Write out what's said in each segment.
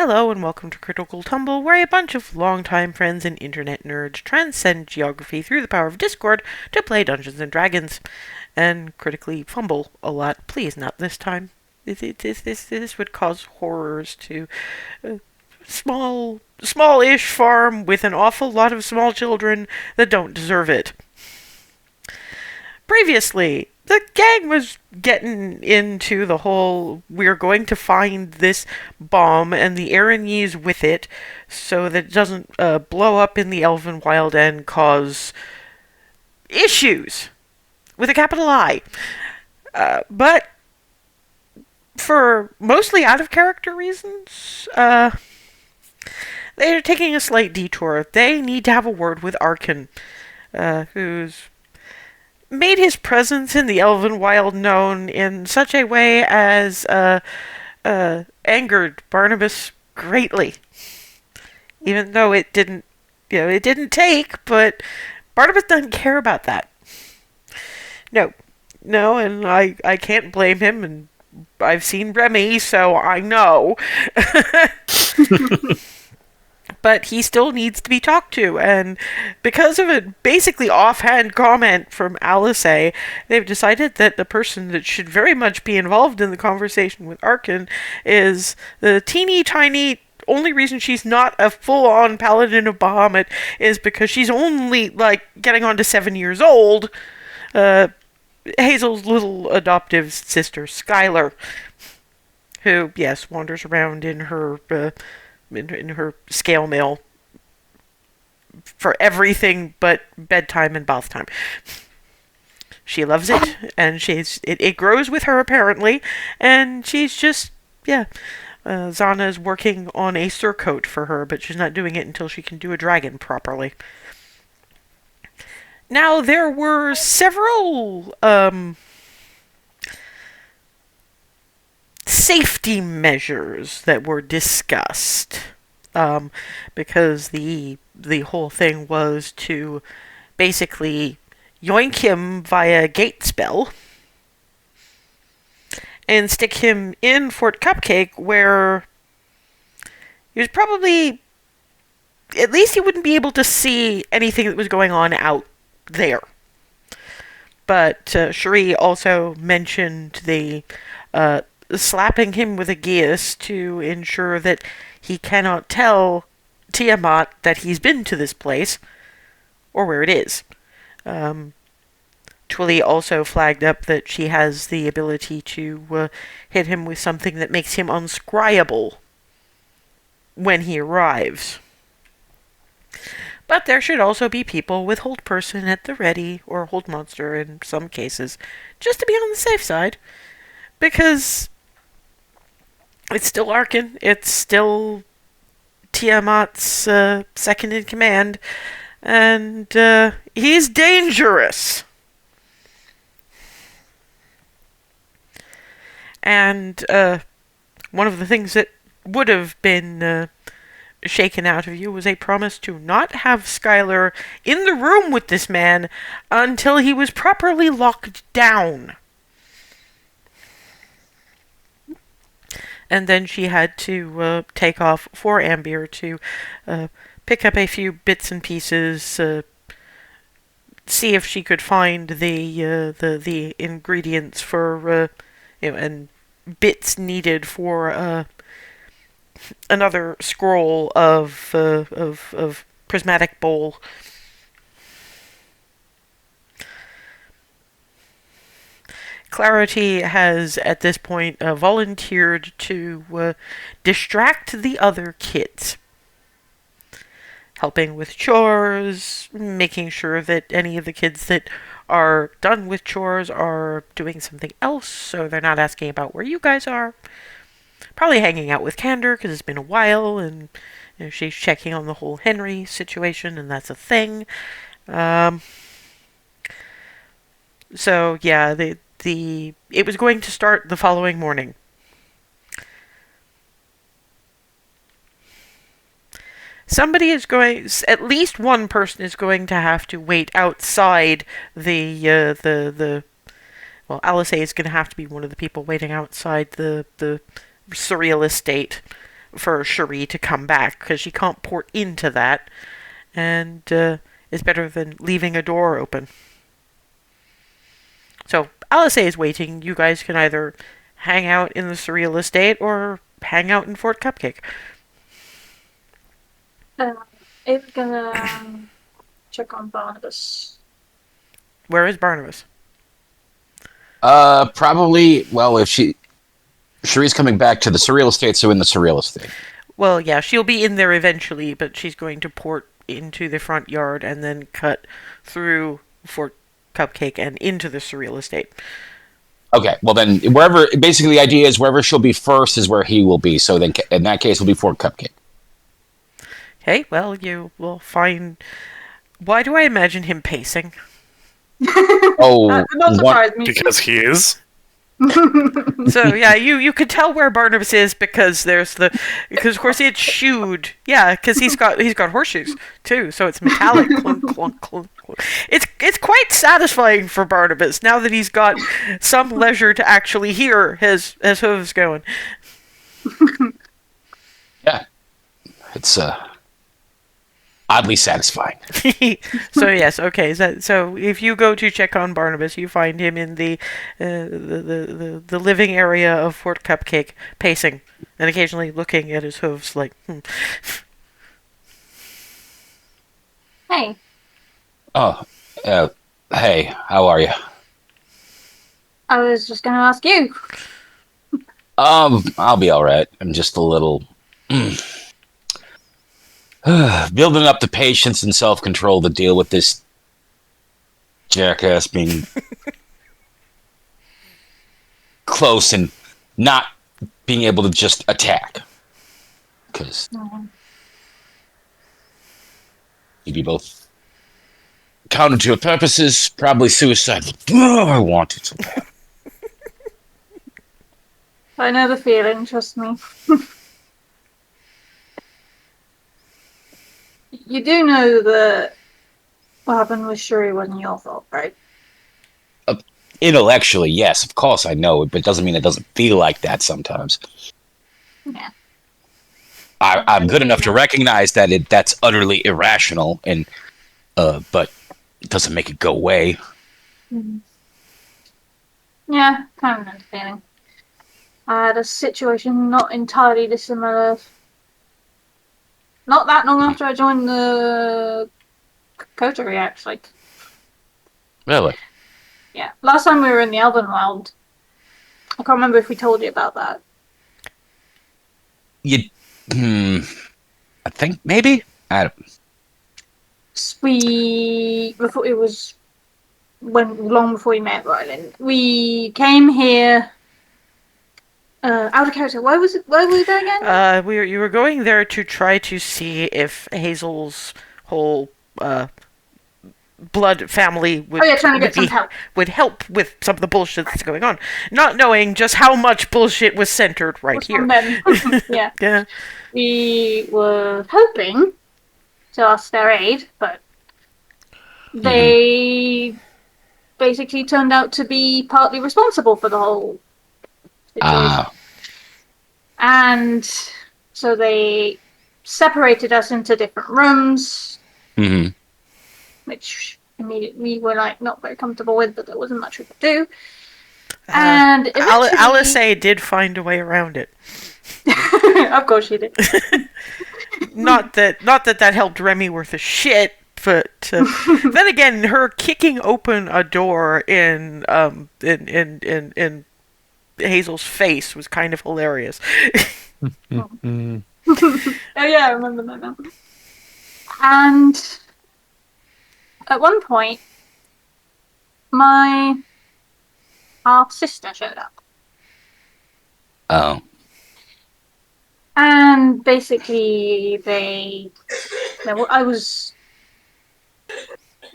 Hello and welcome to Critical Tumble, where a bunch of longtime friends and internet nerds transcend geography through the power of Discord to play Dungeons and Dragons. And critically fumble a lot. Please, not this time. This would cause horrors to a small-ish farm with an awful lot of small children that don't deserve it. Previously, the gang was getting into the whole, we're going to find this bomb and the Aranese with it so that it doesn't blow up in the Elven Wild and cause issues with a capital I. But for mostly out of character reasons, they are taking a slight detour. They need to have a word with Arkan, who's made his presence in the Elven Wild known in such a way as angered Barnabas greatly. Even though it didn't take, but Barnabas doesn't care about that. No, and I can't blame him, and I've seen Remy, so I know. But he still needs to be talked to, and because of a basically offhand comment from Alice, they've decided that the person that should very much be involved in the conversation with Arkan is the teeny tiny. Only reason she's not a full-on paladin of Bahamut is because she's only getting on to 7 years old. Hazel's little adoptive sister, Skylar, who wanders around in her in her scale mail for everything but bedtime and bath time. She loves it, and it grows with her apparently, and she's just Zana's working on a surcoat for her, but she's not doing it until she can do a dragon properly. Now there were several safety measures that were discussed, because the whole thing was to basically yoink him via gate spell and stick him in Fort Cupcake, where he was probably, at least he wouldn't be able to see anything that was going on out there. But Cherie also mentioned the slapping him with a geas to ensure that he cannot tell Tiamat that he's been to this place or where it is. Twilly also flagged up that she has the ability to hit him with something that makes him unscryable when he arrives. But there should also be people with hold person at the ready, or hold monster in some cases, just to be on the safe side. Because it's still Arkan, it's still Tiamat's second in command, and he's dangerous. And one of the things that would have been shaken out of you was a promise to not have Skylar in the room with this man until he was properly locked down. And then she had to take off for Ambier to pick up a few bits and pieces, see if she could find the ingredients for and bits needed for another scroll of prismatic bowl. Clarity has, at this point, volunteered to distract the other kids. Helping with chores, making sure that any of the kids that are done with chores are doing something else, so they're not asking about where you guys are. Probably hanging out with Candor, because it's been a while, and she's checking on the whole Henry situation, and that's a thing. So, yeah, it was going to start the following morning. At least one person is going to have to wait outside well, Alice is going to have to be one of the people waiting outside the surreal estate for Cherie to come back because she can't port into that, and it's better than leaving a door open. So Alice is waiting. You guys can either hang out in the Surreal Estate or hang out in Fort Cupcake. It's gonna check on Barnabas. Where is Barnabas? Probably. Well, if Cherie's coming back to the Surreal Estate, so in the Surreal Estate. Well, yeah, she'll be in there eventually, but she's going to port into the front yard and then cut through Fort Cupcake and into the Surreal Estate. Okay, well then, basically the idea is wherever she'll be first is where he will be. So then, in that case, will be Fort Cupcake. Okay, well, you will find. Why do I imagine him pacing? Oh, not surprise me. Because he is. So yeah, you could tell where Barnabas is because because of course it's shoed. Yeah, because he's got horseshoes too, so it's metallic. Clunk, clunk, clunk, clunk. It's quite satisfying for Barnabas now that he's got some leisure to actually hear his hooves going. Yeah, it's oddly satisfying. So yes, okay. So if you go to check on Barnabas, you find him in the living area of Fort Cupcake, pacing and occasionally looking at his hooves like. Hey. Oh, hey, how are you? I was just gonna ask you. I'll be all right. I'm just a little building up the patience and self-control to deal with this jackass being close and not being able to just attack. Because you'd be both counter to your purposes, probably suicide. Oh, I want it so bad. I know the feeling, trust me. You do know that what happened with Shuri wasn't your fault, right? Intellectually, yes, of course I know it, but it doesn't mean it doesn't feel like that sometimes. Yeah. I'm good enough to recognize that that's utterly irrational, and but it doesn't make it go away. Mm-hmm. Yeah, kind of understanding. I had a situation not entirely dissimilar. Not that long after I joined the Coterie, actually. Really? Yeah. Last time we were in the Elven World, I can't remember if we told you about that. I think maybe. I don't. Before it was long before we met Ryland. We came here. Out of character. Why was it? Where were we there again? You were going there to try to see if Hazel's whole blood family would trying to get some help. Would help with some of the bullshit that's going on, not knowing just how much bullshit was centered right here. Yeah. Yeah. We were hoping to ask their aid, but they basically turned out to be partly responsible for the whole situation. And so they separated us into different rooms, which immediately we were not very comfortable with, but there wasn't much we could do. And Alice did find a way around it. Of course she did. not that helped Remy worth a shit, but then again, her kicking open a door in Hazel's face was kind of hilarious. Oh yeah, I remember that now. And at one point, my half sister showed up. Oh. And basically, I was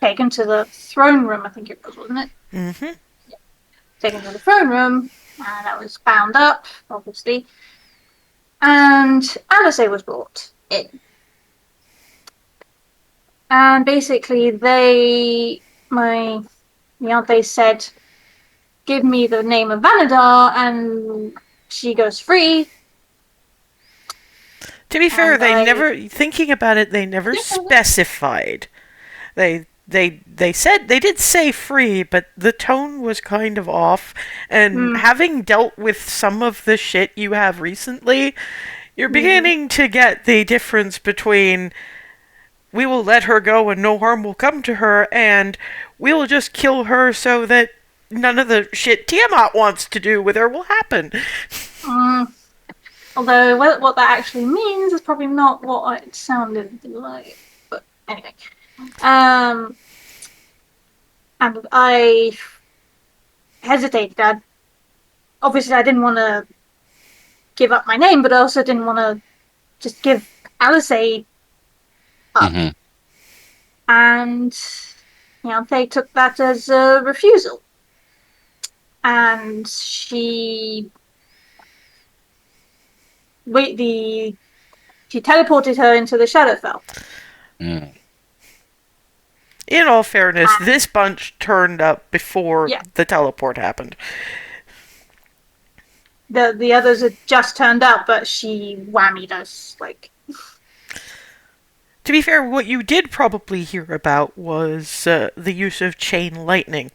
taken to the throne room, I think it was, wasn't it? Mm-hmm. Yeah. Taken to the throne room, and I was bound up, obviously. And Alice was brought in. And basically, my fiance said, give me the name of Vanadar, and she goes free. To be fair, And they never, thinking about it, they never Yeah. specified. They said, they did say free, but the tone was kind of off. And having dealt with some of the shit you have recently, you're beginning to get the difference between we will let her go and no harm will come to her, and we will just kill her so that none of the shit Tiamat wants to do with her will happen. Although what that actually means is probably not what it sounded like. But anyway. And I hesitated. Obviously, I didn't want to give up my name, but I also didn't want to just give Alice up. And they took that as a refusal. And she teleported her into the Shadowfell. In all fairness, this bunch turned up before the teleport happened. The others had just turned up, but she whammied us, like... To be fair, what you did probably hear about was the use of chain lightning.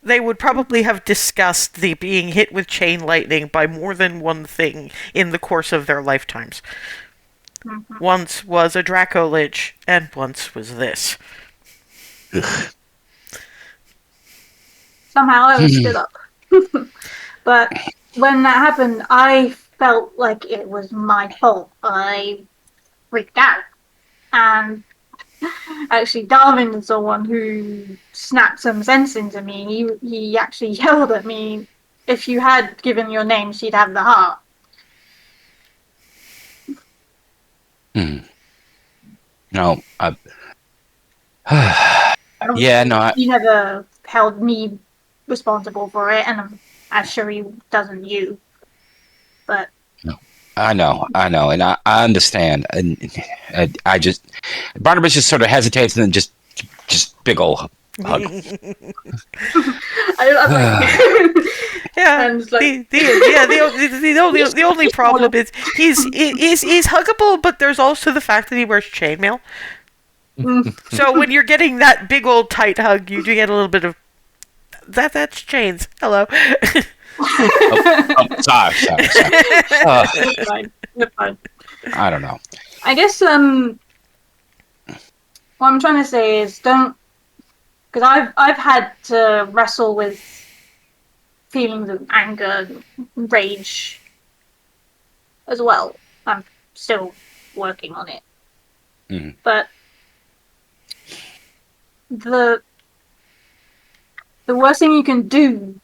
They would probably have discussed the being hit with chain lightning by more than one thing in the course of their lifetimes. Once was a Draco Lich, and once was this. Somehow I was stood up. But when that happened, I felt like it was my fault. I freaked out. And actually, Darwin is the one who snapped some sense into me. He actually yelled at me, if you had given your name, she'd have the heart. No, He never held me responsible for it, and I'm sure he doesn't you. But I know, and I understand, and I just Barnabas just sort of hesitates and then just big ol' hug. Yeah, and like, the only problem is he's huggable, but there's also the fact that he wears chainmail. So when you're getting that big old tight hug, you do get a little bit of that's chains. Hello. Sorry. You're fine. I don't know. I guess what I'm trying to say is don't, because I've had to wrestle with feelings of anger, rage as well. I'm still working on it. But the worst thing you can do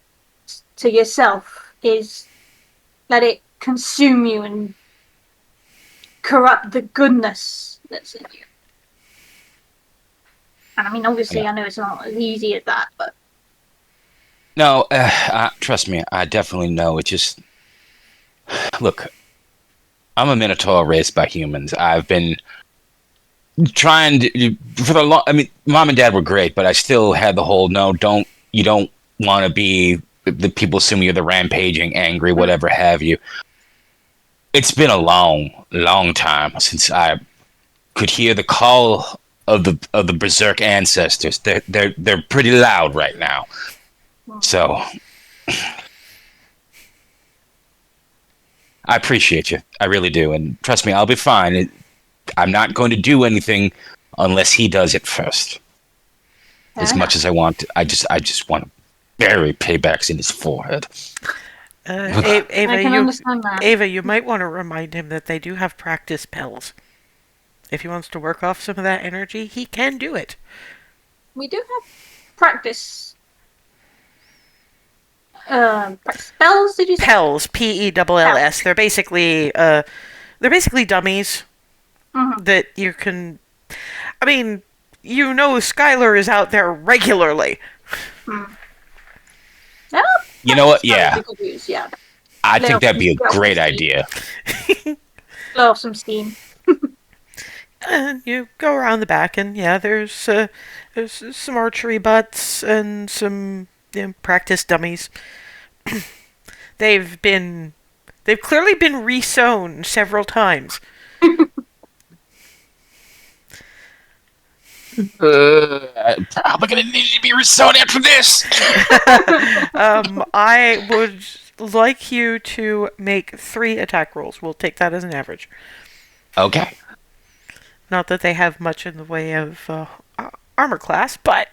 to yourself is let it consume you and corrupt the goodness that's in you. And I mean, obviously, I know it's not as easy as that, but... No, trust me, I definitely know. It just... Look, I'm a Minotaur raised by humans. I've been trying to... I mean, Mom and Dad were great, but I still had the whole, you don't want to be... The people assume you're the rampaging, angry, whatever have you. It's been a long time since I could hear the call of the berserk ancestors. They're pretty loud right now. So I appreciate you. I really do. And trust me, I'll be fine. I'm not going to do anything unless he does it first. As much as I want to, I just want to bury paybacks in his forehead. Ava, you might want to remind him that they do have practice spells. If he wants to work off some of that energy, he can do it. We do have practice. Spells? Did you say? Pells, Pells. They're basically dummies that you can. I mean, Skylar is out there regularly. You know what? Yeah. Yeah. I think that'd be a great idea. Blow off some steam. And you go around the back, and there's some archery butts and some practice dummies. They've clearly been re-sewn several times. I'm probably gonna need to be resewn after this. I would like you to make 3 attack rolls. We'll take that as an average. Okay. Not that they have much in the way of armor class, but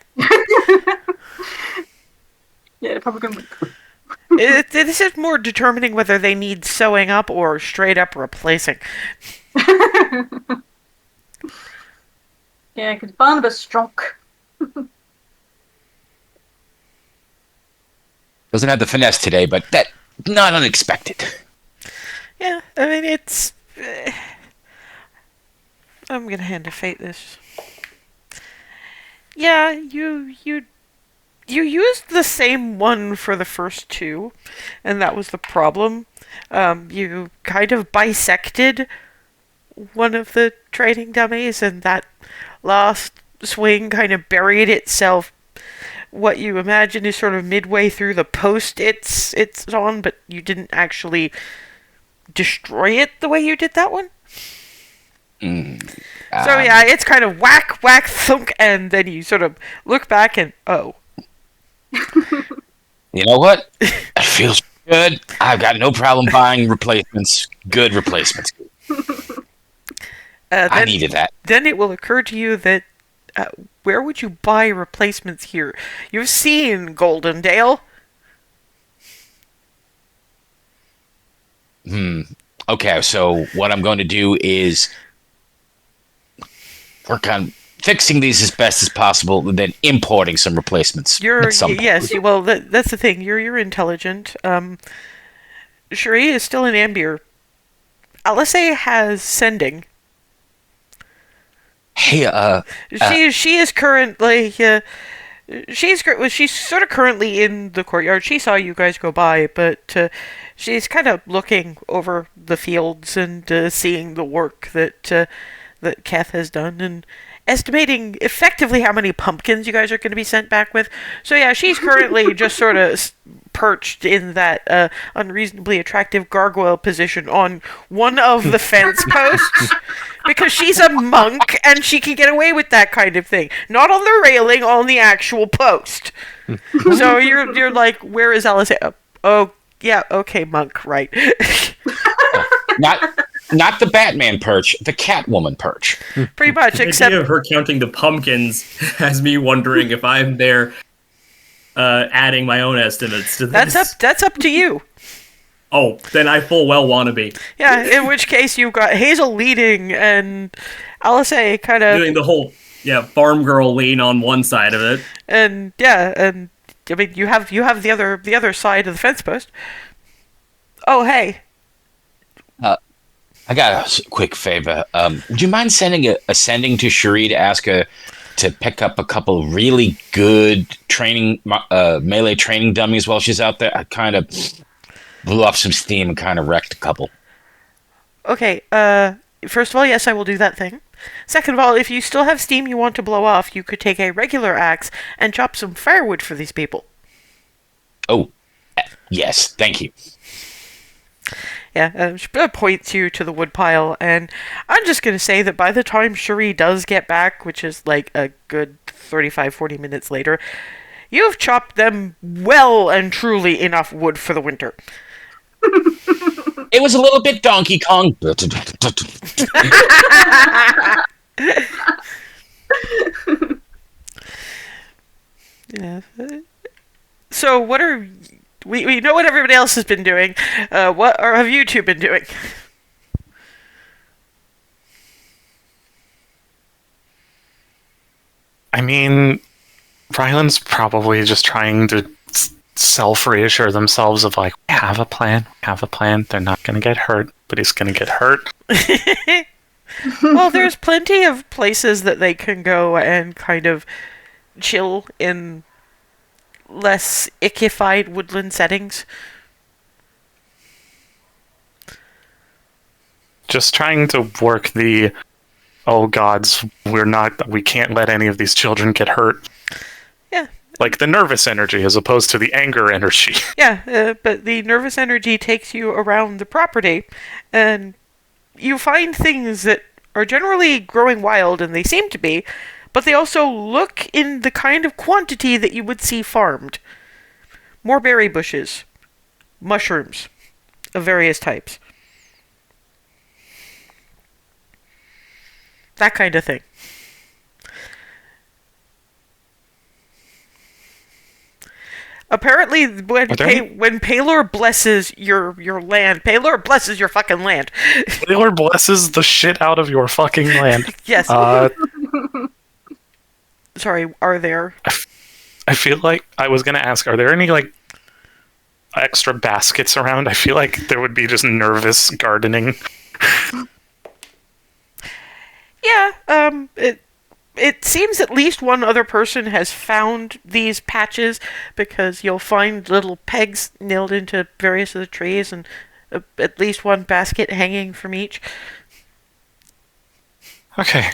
Yeah, they're probably gonna. this is more determining whether they need sewing up or straight up replacing. Yeah, because Barnabas stroke. Doesn't have the finesse today, but that not unexpected. Yeah, I mean, it's... I'm gonna hand to Fate this. Yeah, you used the same one for the first 2, and that was the problem. You kind of bisected one of the training dummies, and that last swing kind of buried itself what you imagine is sort of midway through the post it's on, but you didn't actually destroy it the way you did that one. So yeah, it's kind of whack, whack, thunk, and then you sort of look back and, oh. You know what? It feels good. I've got no problem buying replacements. Good replacements. I needed that. Then it will occur to you that where would you buy replacements here? You've seen Goldendale. Okay, so what I'm going to do is work on fixing these as best as possible, and then importing some replacements. Yes. Well, that's the thing. You're intelligent. Cherie is still in Ambier. Alice has sending. Hey, she is currently she's sort of currently in the courtyard. She saw you guys go by, but she's kind of looking over the fields and seeing the work that Keth has done and estimating effectively how many pumpkins you guys are going to be sent back with. So yeah, she's currently just sort of perched in that unreasonably attractive gargoyle position on one of the fence posts because she's a monk and she can get away with that kind of thing. Not on the railing, on the actual post. So you're like, where is Alice? Oh yeah, okay, monk, right? Not the Batman perch, the Catwoman perch. Pretty much, the except idea of her counting the pumpkins has me wondering if I'm there adding my own estimates to this. That's up to you. Oh, then I full well want to be. Yeah, in which case you've got Hazel leading and Alice kind of doing the whole farm girl lean on one side of it. And and I mean you have the other side of the fence post. Oh hey. I got a quick favor. Would you mind sending a sending to Cherie to ask her to pick up a couple really good training melee training dummies while she's out there? I kind of blew off some steam and kind of wrecked a couple. Okay, first of all, yes, I will do that thing. Second of all, if you still have steam you want to blow off, you could take a regular axe and chop some firewood for these people. Oh, yes, thank you. Yeah, she points you to the woodpile, and I'm just going to say that by the time Cherie does get back, which is like a good 35-40 minutes later, you've chopped them well and truly enough wood for the winter. It was a little bit Donkey Kong. Yeah. So what are... We know what everybody else has been doing. What have you two been doing? I mean, Ryland's probably just trying to self-reassure themselves of like, we have a plan. They're not going to get hurt, but he's going to get hurt. Well, there's plenty of places that they can go and kind of chill in less ickified woodland settings. Just trying to work the, oh gods, we can't let any of these children get hurt. Yeah. Like the nervous energy as opposed to the anger energy. Yeah, but the nervous energy takes you around the property, and you find things that are generally growing wild, and they seem to be, but they also look in the kind of quantity that you would see farmed. More berry bushes, mushrooms of various types. That kind of thing. Apparently, when Palor blesses your land, Palor blesses your fucking land. Taylor blesses the shit out of your fucking land. Yes. Uh, Sorry, are there? I feel like I was gonna ask, are there any like extra baskets around? I feel like there would be just nervous gardening. Yeah, it seems at least one other person has found these patches, because you'll find little pegs nailed into various of the trees and at least one basket hanging from each. Okay.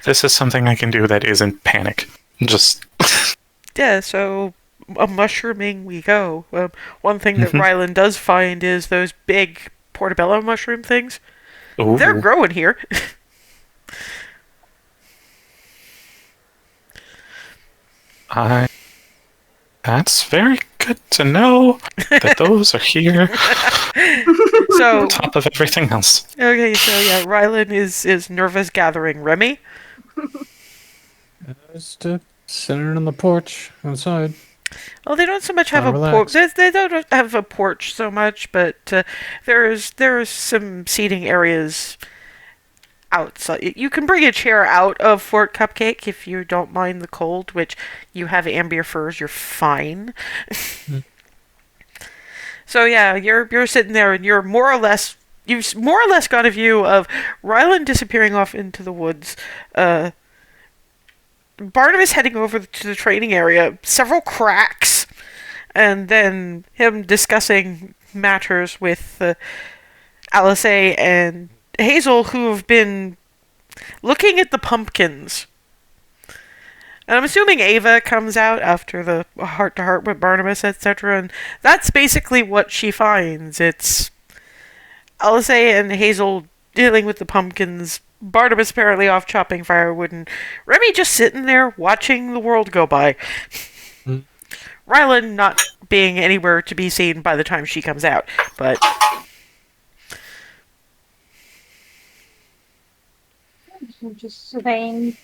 This is something I can do that isn't panic. Just Yeah, so a mushrooming we go. One thing that Rylan does find is those big portobello mushroom things. ooh. They're growing here. That's very good to know that those are here. So On top of everything else. okay, so yeah, Rylan is nervous gathering Remy. Just sitting on the porch outside. Well, they don't so much have a porch. Relax. They don't have a porch so much, but there's some seating areas outside. You can bring a chair out of Fort Cupcake if you don't mind the cold, which you have amber furs. You're fine. So yeah, you're sitting there, and you've more or less got a view of Rylan disappearing off into the woods. Barnabas heading over to the training area, several cracks, and then him discussing matters with Alice and Hazel, who have been looking at the pumpkins. And I'm assuming Ava comes out after the heart-to-heart with Barnabas, etc., and that's basically what she finds. It's Alice and Hazel dealing with the pumpkins, Barnabas apparently off chopping firewood, and Remy just sitting there watching the world go by. Rylan not being anywhere to be seen by the time she comes out, but Just surveying.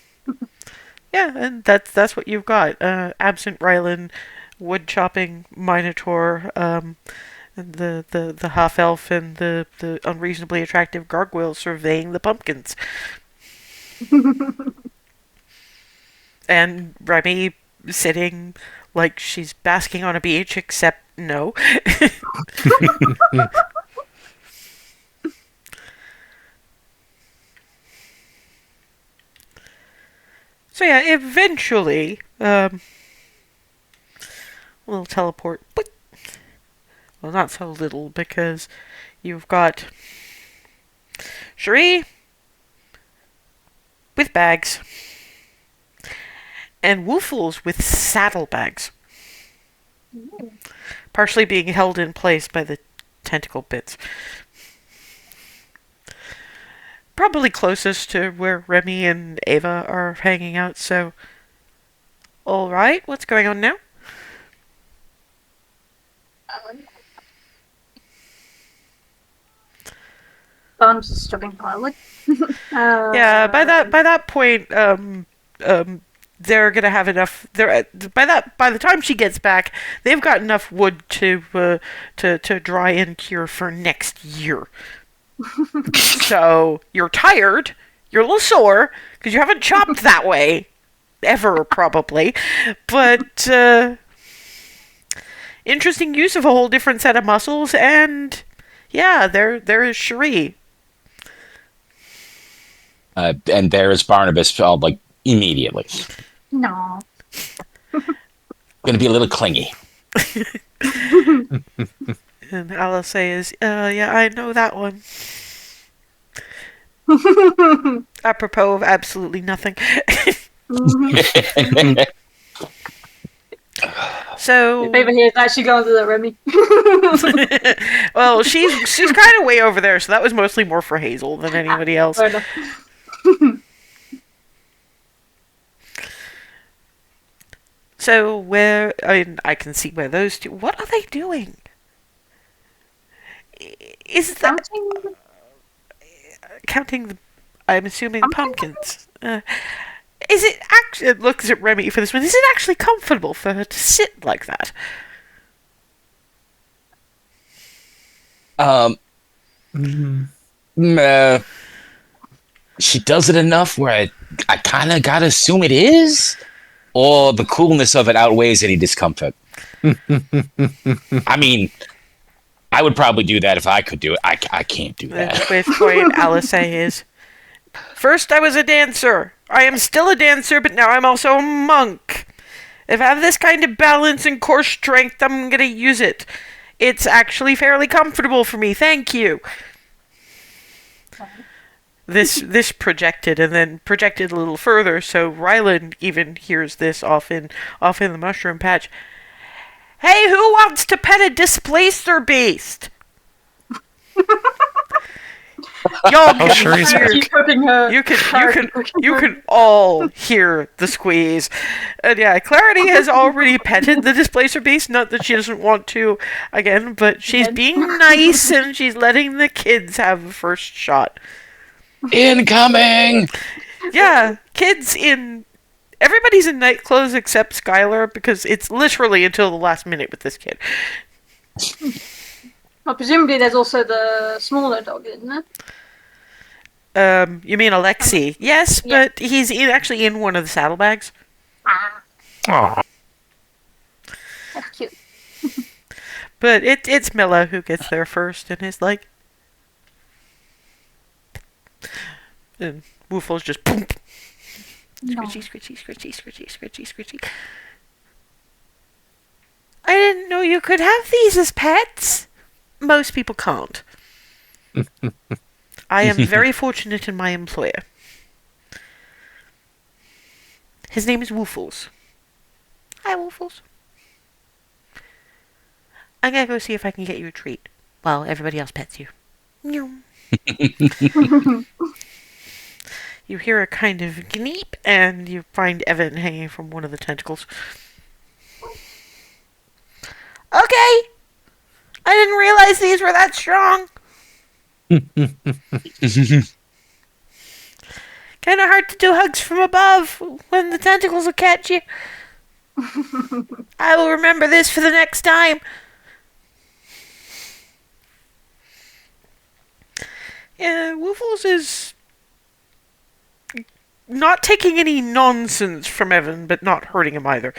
yeah, and that's what you've got. Absent Rylan, wood chopping Minotaur, and the half elf and the unreasonably attractive gargoyle surveying the pumpkins. And Remy sitting like she's basking on a beach, except no. So yeah, eventually, we'll teleport. But, well, not so little, because you've got Cherie with bags and Woofles with saddlebags, partially being held in place by the tentacle bits. Probably closest to where Remy and Ava are hanging out, so... Alright, what's going on now? Bones is struggling quietly. Yeah, by that point, they're gonna have enough. By the time she gets back, they've got enough wood to dry and cure for next year. So you're tired, you're a little sore because you haven't chopped that way ever, probably. But interesting use of a whole different set of muscles, and yeah, there is Cherie. And there is Barnabas, like immediately. No. Gonna be a little clingy. And Alice is, yeah, I know that one. Apropos of absolutely nothing. So, Your favorite here is actually going to the Remy. well, she's kind of way over there, so that was mostly more for Hazel than anybody else. Fair enough. So I can see where those two. What are they doing? Is that counting the? I'm assuming pumpkins. Is it actually? It looks at Remy for this one. Is it actually comfortable for her to sit like that? She does it enough where I kind of gotta assume it is, or the coolness of it outweighs any discomfort. I mean, I would probably do that if I could do it. I can't do that. At which point, Alice is. First, I was a dancer. I am still a dancer, but now I'm also a monk. If I have this kind of balance and core strength, I'm gonna use it. It's actually fairly comfortable for me. Thank you. This projected and then projected a little further, so Ryland even hears this off in the mushroom patch. Hey, who wants to pet a displacer beast? Y'all can hear. You can all hear the squeeze. And yeah, Clarity has already petted the displacer beast. Not that she doesn't want to again, but she's being nice and she's letting the kids have a first shot. Incoming! Yeah, everybody's in night clothes except Skylar because it's literally until the last minute with this kid. Well, presumably there's also the smaller dog, isn't there? You mean Alexei? Yes, Yeah. but he's actually in one of the saddlebags. Ah, Aw. that's cute. But it's Milla who gets there first and is like... And Woofle's just... Boom. No. Scritchy. I didn't know you could have these as pets. Most people can't. I am very fortunate in my employer. His name is Woofles. Hi, Woofles. I'm gonna go see if I can get you a treat while everybody else pets you. Meow. You hear a kind of gneep, and you find Evan hanging from one of the tentacles. Okay! I didn't realize these were that strong. Kind of hard to do hugs from above when the tentacles will catch you. I will remember this for the next time. Yeah, Woofles is not taking any nonsense from Evan, but not hurting him either.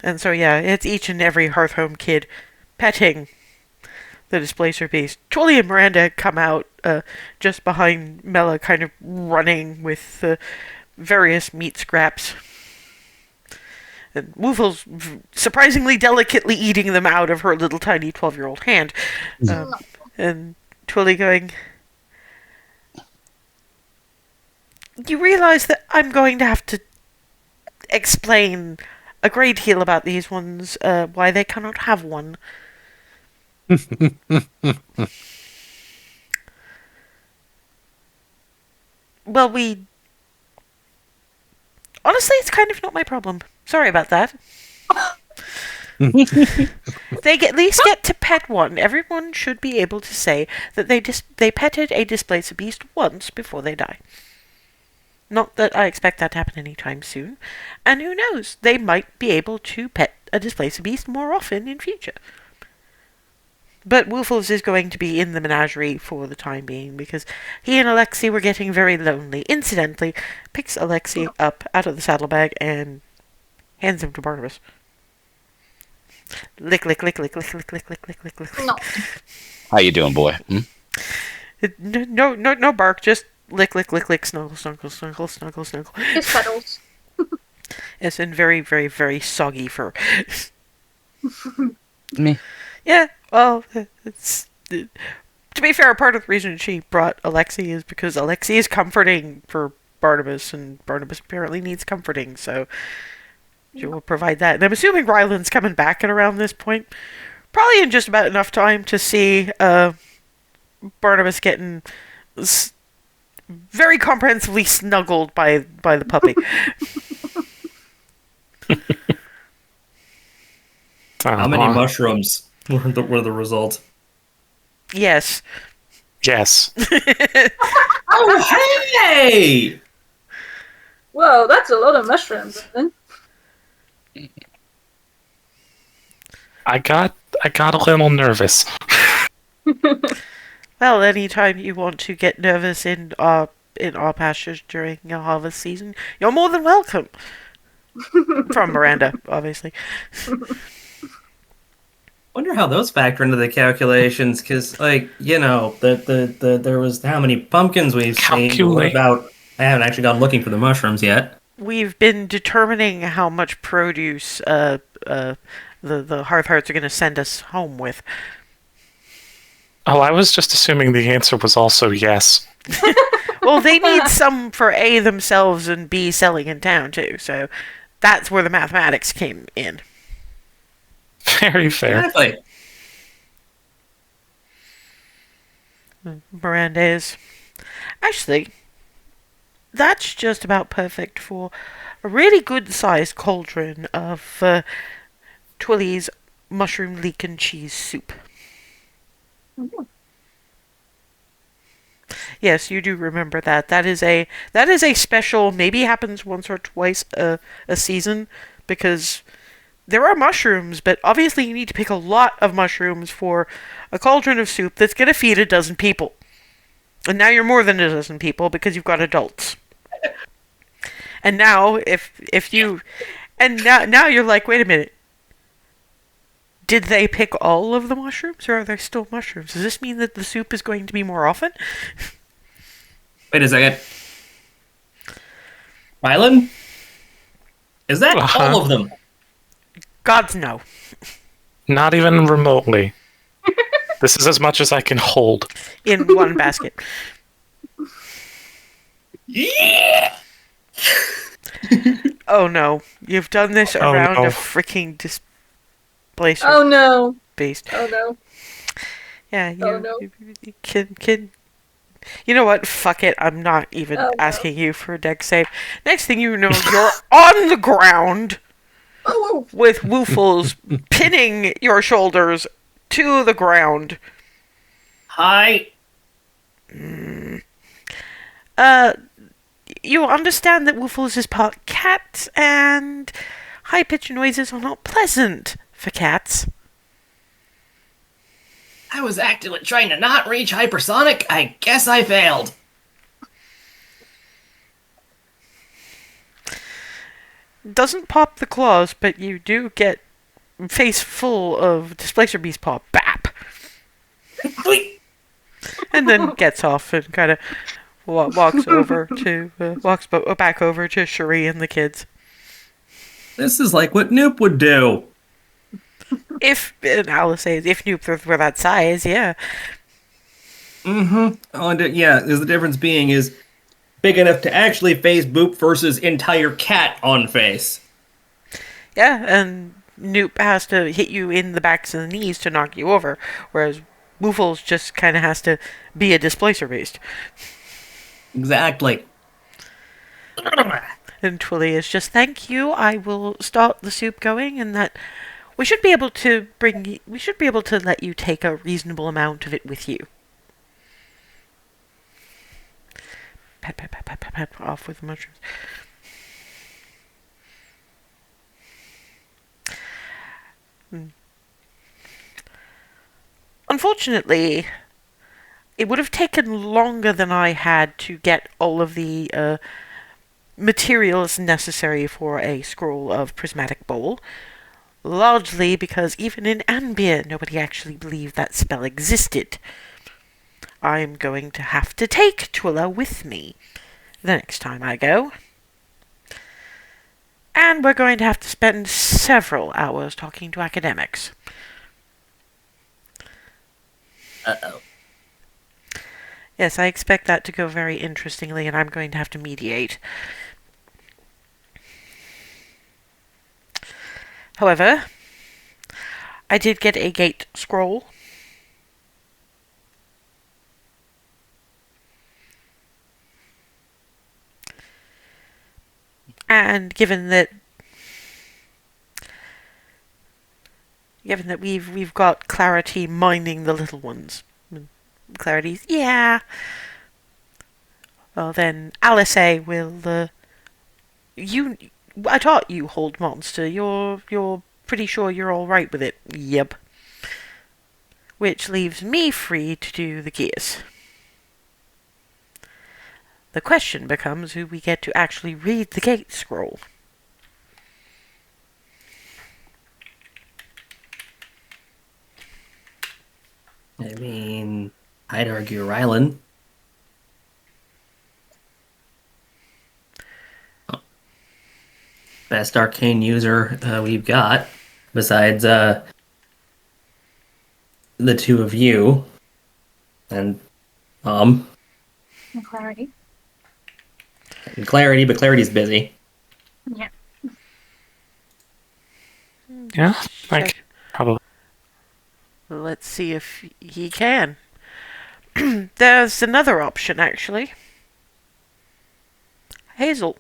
And so, yeah, it's each and every Hearthhome kid petting the displacer beast. Twilly and Miranda come out just behind Mella, kind of running with various meat scraps. And Woofle's surprisingly delicately eating them out of her little tiny 12-year-old hand. And Twilly going... You realize that I'm going to have to explain a great deal about these ones, why they cannot have one. Well, honestly, it's kind of not my problem. Sorry about that. They at least get to pet one. Everyone should be able to say that they petted a displacer beast once before they die. Not that I expect that to happen anytime soon. And who knows, they might be able to pet a displacer beast more often in future. But Woofles is going to be in the menagerie for the time being because he and Alexei were getting very lonely. Incidentally, picks Alexei up out of the saddlebag and hands him to Barnabas. Lick, lick, lick, lick, lick, lick, lick, lick, lick, lick, lick. No. How you doing, boy? No bark, just lick, lick, lick, lick, snuggle, snuggle, snuggle, snuggle, snuggle. His pedals. Yes, and very, very, very soggy fur. Me. Yeah, well, it's... to be fair, part of the reason she brought Alexei is because Alexei is comforting for Barnabas, and Barnabas apparently needs comforting, so she will provide that. And I'm assuming Ryland's coming back at around this point. Probably in just about enough time to see Barnabas getting very comprehensively snuggled by the puppy. How many mushrooms were the result? Yes. Yes. Oh, hey! Whoa, that's a lot of mushrooms, then. I got a little nervous. Well, anytime you want to get nervous in our pastures during your harvest season, you're more than welcome. From Miranda, obviously. Wonder how those factor into the calculations, because, like, you know, there was how many pumpkins we've seen. But what Calculate. about? I haven't actually gone looking for the mushrooms yet. We've been determining how much produce the Hearthhearts are going to send us home with. Oh, I was just assuming the answer was also yes. Well, they need some for A, themselves, and B, selling in town, too. So that's where the mathematics came in. Very fair. Exactly. Miranda is. Actually, that's just about perfect for a really good-sized cauldron of Twilly's mushroom leek and cheese soup. Yes, you do remember that. That is a special. Maybe happens once or twice a season, because there are mushrooms, but obviously you need to pick a lot of mushrooms for a cauldron of soup that's going to feed a dozen people. And now you're more than a dozen people because you've got adults. And now now you're like, wait a minute. Did they pick all of the mushrooms, or are there still mushrooms? Does this mean that the soup is going to be more often? Wait a second. Rylan? Is that all of them? Gods no. Not even remotely. This is as much as I can hold. In one basket. Yeah! Oh no. You've done this Oh, around no. a freaking displacer Oh no. beast. Oh no. Yeah, you, Oh, no. you can. You know what? Fuck it. I'm not even Oh, no. asking you for a deck save. Next thing you know, you're on the ground Oh, with Woofles pinning your shoulders to the ground. Hi. You understand that Woofles is part cat, and high-pitched noises are not pleasant for cats. I was actively trying to not reach hypersonic. I guess I failed. Doesn't pop the claws, but you do get face full of Displacer Beast paw. Bap! And then gets off and kind of walks back over to Cherie and the kids. This is like what Noop would do. And Alice says, if Noop were that size, yeah. Mm-hmm. Oh, and yeah, the difference being is big enough to actually face Boop versus entire cat on face. Yeah, and Noop has to hit you in the backs and the knees to knock you over, whereas Woofles just kind of has to be a displacer beast. Exactly. And Twilly is just, thank you, I will start the soup going, and that we should be able to let you take a reasonable amount of it with you. Pat, pat, pat, pat, pat, pat, off with the mushrooms. Unfortunately, it would have taken longer than I had to get all of the materials necessary for a scroll of Prismatic Bowl, largely because even in Ambia, nobody actually believed that spell existed. I'm going to have to take Twilla with me the next time I go. And we're going to have to spend several hours talking to academics. Uh-oh. Yes, I expect that to go very interestingly, and I'm going to have to mediate. However, I did get a gate scroll. And given that Given that we've got Clarity minding the little ones. Clarity's, yeah. Well then, Alice will, I taught you hold monster. You're pretty sure you're alright with it. Yep. Which leaves me free to do the gears. The question becomes who we get to actually read the gate scroll. I mean, I'd argue Rylan. Best arcane user we've got, besides the two of you, and Clarity. and Clarity, but Clarity's busy. Yeah. Yeah, like probably. Let's see if he can. There's another option, actually. Hazel.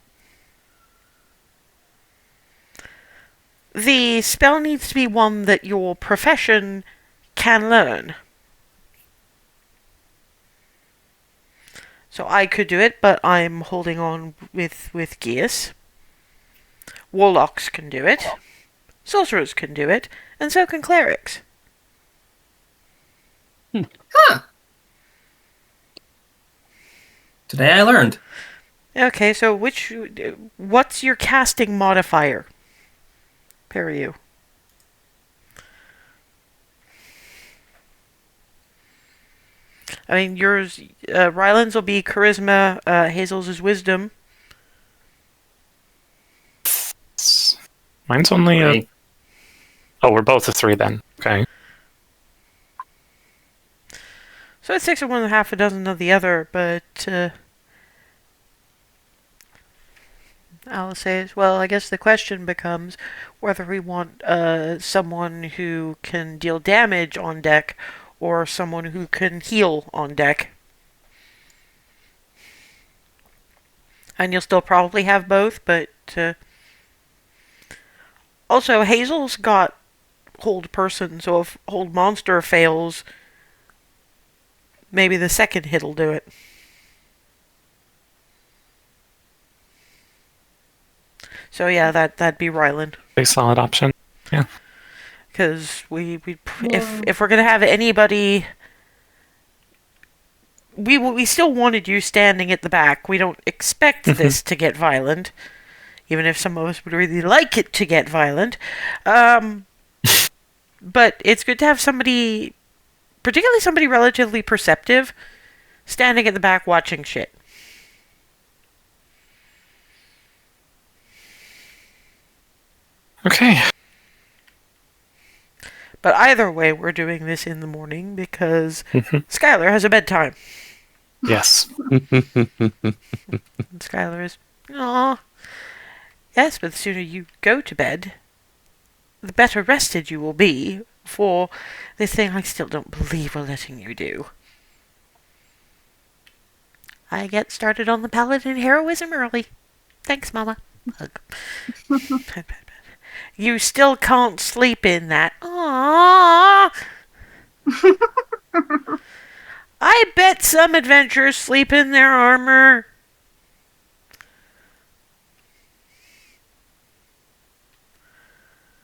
The spell needs to be one that your profession can learn. So I could do it, but I'm holding on with gears. Warlocks can do it. Sorcerers can do it. And so can clerics. Huh. Today I learned. Okay, so what's your casting modifier? Periu. I mean, yours, Ryland's will be charisma, Hazel's is wisdom. Mine's only a. Okay. Oh, we're both a 3 then. Okay. So it's 6 of one and half a dozen of the other, but Alice says, well, I guess the question becomes whether we want someone who can deal damage on deck or someone who can heal on deck. And you'll still probably have both, but also Hazel's got hold person, so if hold monster fails, maybe the second hit'll do it. So yeah, that'd be Ryland. Big solid option. Yeah. Because if we're gonna have anybody, we still wanted you standing at the back. We don't expect this to get violent, even if some of us would really like it to get violent. But it's good to have somebody, particularly somebody relatively perceptive, standing at the back watching shit. Okay. But either way, we're doing this in the morning because Skylar has a bedtime. Yes. And Skylar is, aw. Yes, but the sooner you go to bed, the better rested you will be for this thing I still don't believe we're letting you do. I get started on the paladin heroism early. Thanks, Mama. Hug. You still can't sleep in that. Aww. I bet some adventurers sleep in their armor.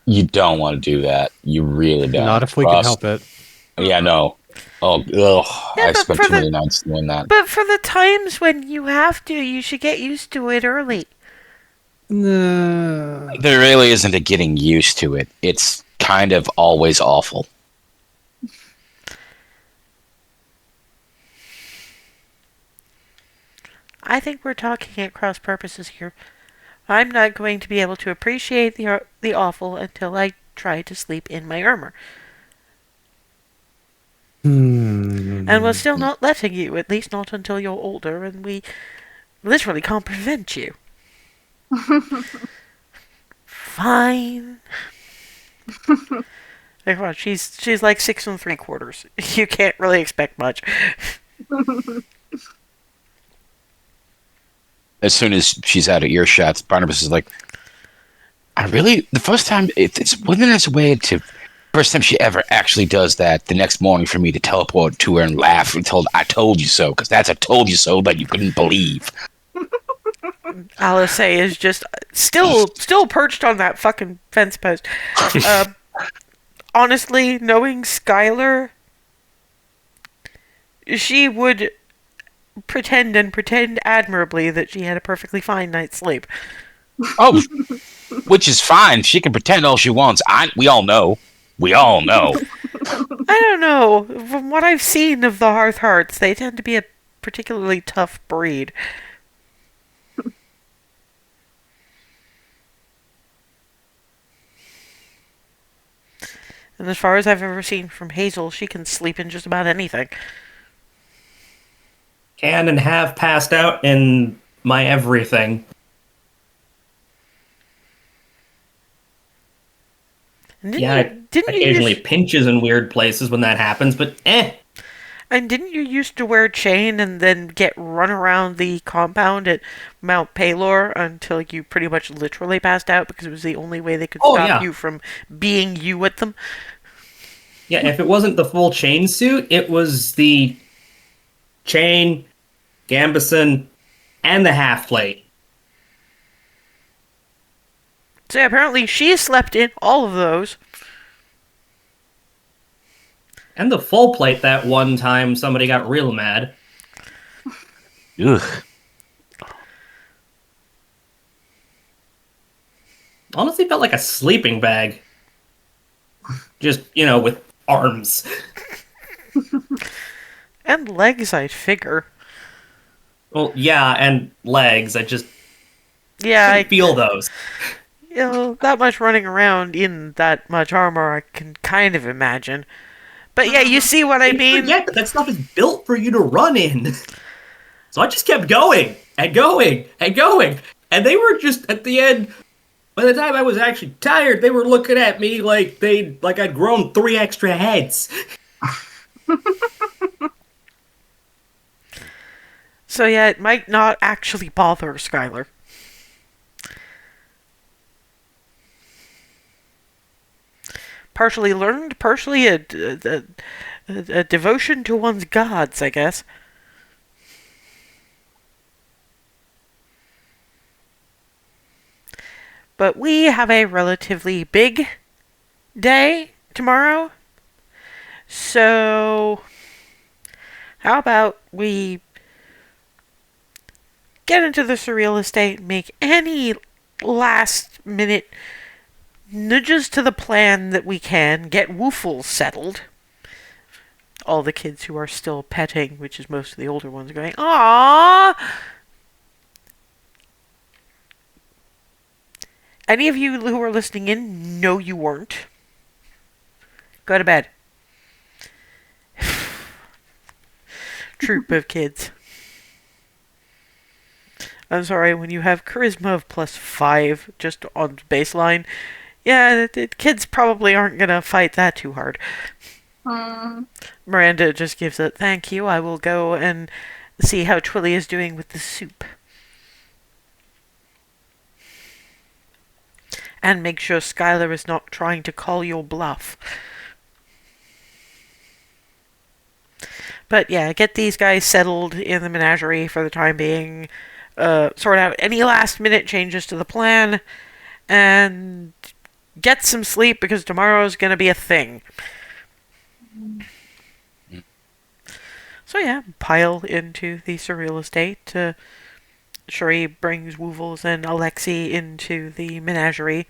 You don't want to do that. You really don't. Not if we can help it. Yeah, no. Oh, ugh. Yeah, I but spent for too the- many nights doing that. But for the times when you have to, you should get used to it early. No. There really isn't a getting used to it. It's kind of always awful. I think we're talking at cross purposes here. I'm not going to be able to appreciate the awful until I try to sleep in my armor. And we're still not letting you, at least not until you're older, and we literally can't prevent you. Fine. Like, well, she's like 6 3/4. You can't really expect much. As soon as she's out of earshot, Barnabas is like, the first time, it's whether there's a way to First time she ever actually does that, the next morning for me to teleport to her and laugh and I told you so, because that's a told you so that you couldn't believe. Alice is just still perched on that fucking fence post. Honestly, knowing Skylar, she would pretend admirably that she had a perfectly fine night's sleep. Oh, which is fine. She can pretend all she wants. We all know. We all know. I don't know. From what I've seen of the Hearth Hearts, they tend to be a particularly tough breed. And as far as I've ever seen from Hazel, she can sleep in just about anything. Can and have passed out in my everything. And Didn't occasionally pinches in weird places when that happens, but And didn't you used to wear a chain and then get run around the compound at Mount Paylor until you pretty much literally passed out because it was the only way they could stop you from being you with them? Yeah, if it wasn't the full chain suit, it was the chain, gambeson, and the half plate. So yeah, apparently she slept in all of those. And the full plate that one time somebody got real mad. Ugh. Honestly felt like a sleeping bag. Just, with arms. And legs, I'd figure. Well, yeah, and legs. I just I feel those. That much running around in that much armor, I can kind of imagine. But yeah, you see what I mean? Forget that stuff is built for you to run in. So I just kept going and going and going. And they were just, at the end, by the time I was actually tired, they were looking at me like I'd grown 3 extra heads. So yeah, it might not actually bother Skylar. Partially learned, partially a devotion to one's gods, I guess. But we have a relatively big day tomorrow. So, how about we get into the surreal estate, make any last minute nudges to the plan that we can, get Woofles settled. All the kids who are still petting, which is most of the older ones, are going, "Aww!" Any of you who are listening in, no you weren't. Go to bed. Troop of kids. I'm sorry, when you have charisma of +5 just on baseline, yeah, the kids probably aren't gonna fight that too hard. Miranda just gives a thank you. I will go and see how Twilly is doing with the soup. And make sure Skylar is not trying to call your bluff. But yeah, get these guys settled in the menagerie for the time being. Sort out any last minute changes to the plan. And get some sleep because tomorrow's going to be a thing. So yeah, pile into the surreal estate. Shuri brings Woofles and Alexei into the menagerie.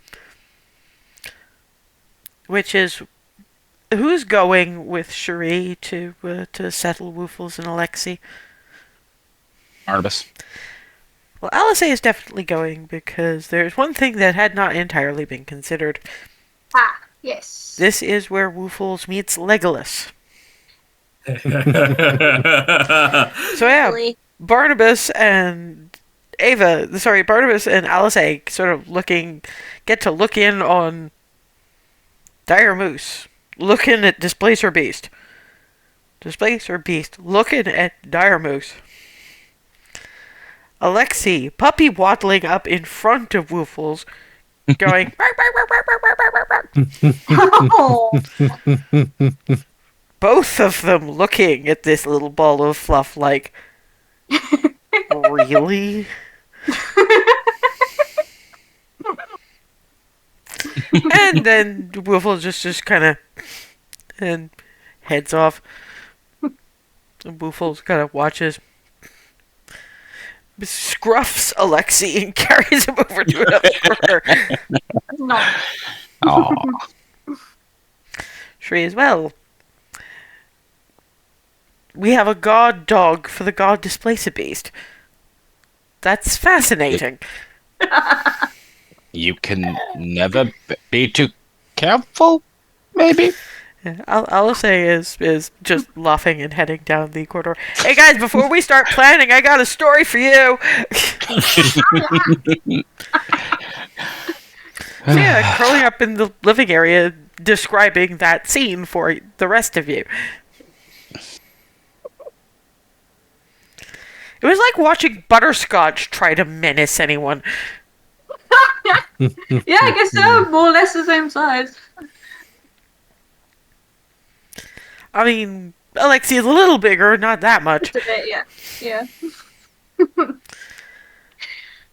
Which is... Who's going with Shuri to settle Woofles and Alexei? Arbus. Well, Alice is definitely going because there's one thing that had not entirely been considered. Ah, yes. This is where Woofles meets Legolas. So yeah, Really? Barnabas and Alice sort of get to look in on Dire Moose, looking at Displacer Beast, looking at Dire Moose. Alexei, puppy waddling up in front of Woofles, going. Oh, Both of them looking at this little ball of fluff like, really? And then Woofle just kind of and heads off. And Woofle kind of watches, scruffs Alexi and carries him over to another corner. no. Oh, Shree as well. We have a god dog for the god displacer beast. That's fascinating. you can never be too careful. Maybe. Yeah, all I'll say is just laughing and heading down the corridor. Hey guys, before we start planning, I got a story for you. So yeah, curling up in the living area, describing that scene for the rest of you. It was like watching Butterscotch try to menace anyone. Yeah, I guess they're more or less the same size. I mean, Alexi is a little bigger, not that much. Just a bit, yeah. Yeah.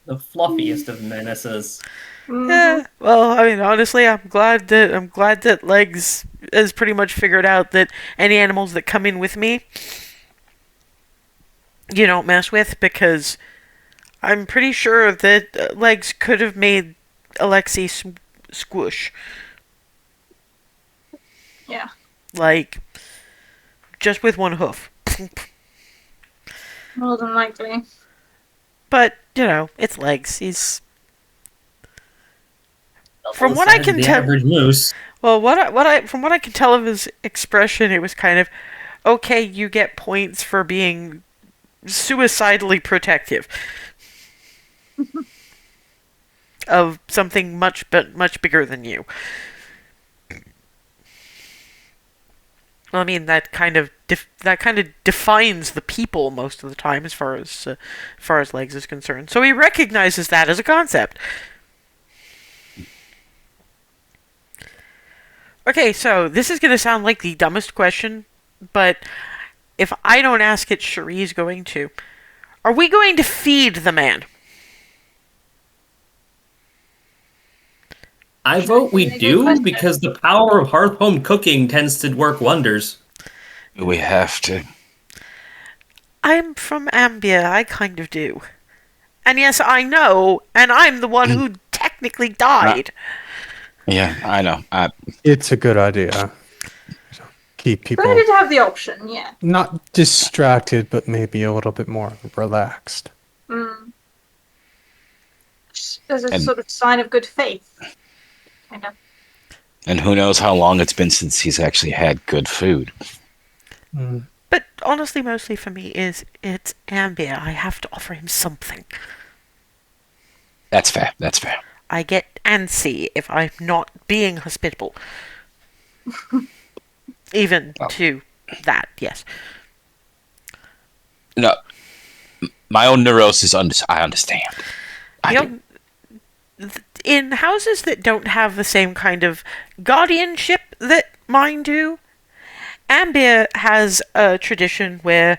The fluffiest of menaces. Yeah. Well, I mean, honestly, I'm glad that Legs has pretty much figured out that any animals that come in with me, you don't mess with, because I'm pretty sure that Legs could have made Alexi squish. Yeah. Like, just with one hoof. More than likely. But, you know, it's Legs. He's... From what I can The tell... average moose. Well, from what I can tell of his expression, it was kind of, okay, you get points for being suicidally protective of something much bigger than you. Well, I mean, that kind of defines the people most of the time, as far as Legs is concerned. So he recognizes that as a concept. Okay, so this is going to sound like the dumbest question, but if I don't ask it, Cherie's going to. Are we going to feed the man? I vote we Good do question. because the power of hearth home cooking tends to work wonders. We have to. I'm from Ambia, I kind of do. And yes, I know, and I'm the one who technically died. Yeah, I know. It's a good idea. Keep people Better to have the option, yeah. not distracted, but maybe a little bit more relaxed. Mm. As a And- sort of sign of good faith. Kind of. And who knows how long it's been since he's actually had good food. Mm. But honestly, mostly for me, it's Ambia. I have to offer him something. That's fair. That's fair. I get antsy if I'm not being hospitable. Even to that, yes. No, my own neurosis. I understand. I You do. know, in houses that don't have the same kind of guardianship that mine do, Ambia has a tradition where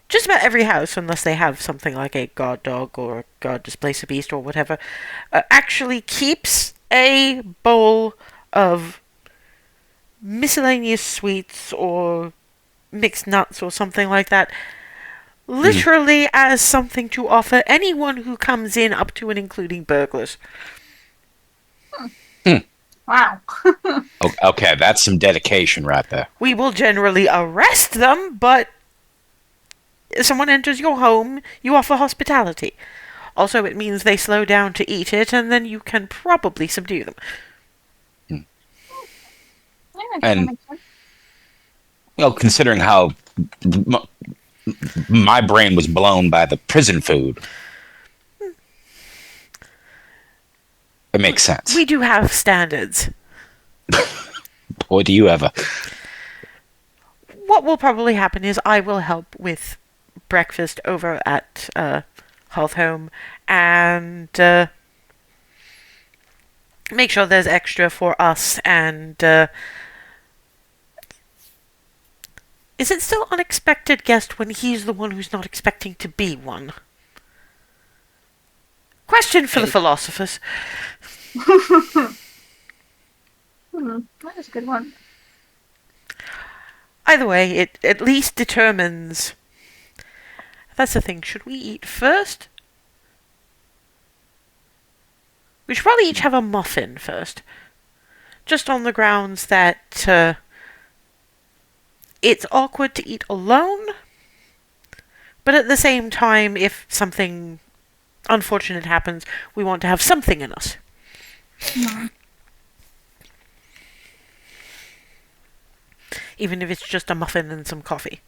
just about every house, unless they have something like a god dog or a god displacer beast or whatever, actually keeps a bowl of miscellaneous sweets or mixed nuts or something like that, literally as something to offer anyone who comes in, up to and including burglars. Wow. Okay, that's some dedication right there. We will generally arrest them, but if someone enters your home, you offer hospitality. Also, it means they slow down to eat it, and then you can probably subdue them. Yeah, And- that makes sense. Well, considering how my brain was blown by the prison food, it makes sense. We do have standards. Boy, do you ever. What will probably happen is I will help with breakfast over at Health Home, and make sure there's extra for us and is it still unexpected guest when he's the one who's not expecting to be one? Question for the philosophers. That is a good one. Either way, it at least determines. That's the thing. Should we eat first? We should probably each have a muffin first. Just on the grounds that it's awkward to eat alone. But at the same time, if something unfortunate happens, we want to have something in us. Even if it's just a muffin and some coffee.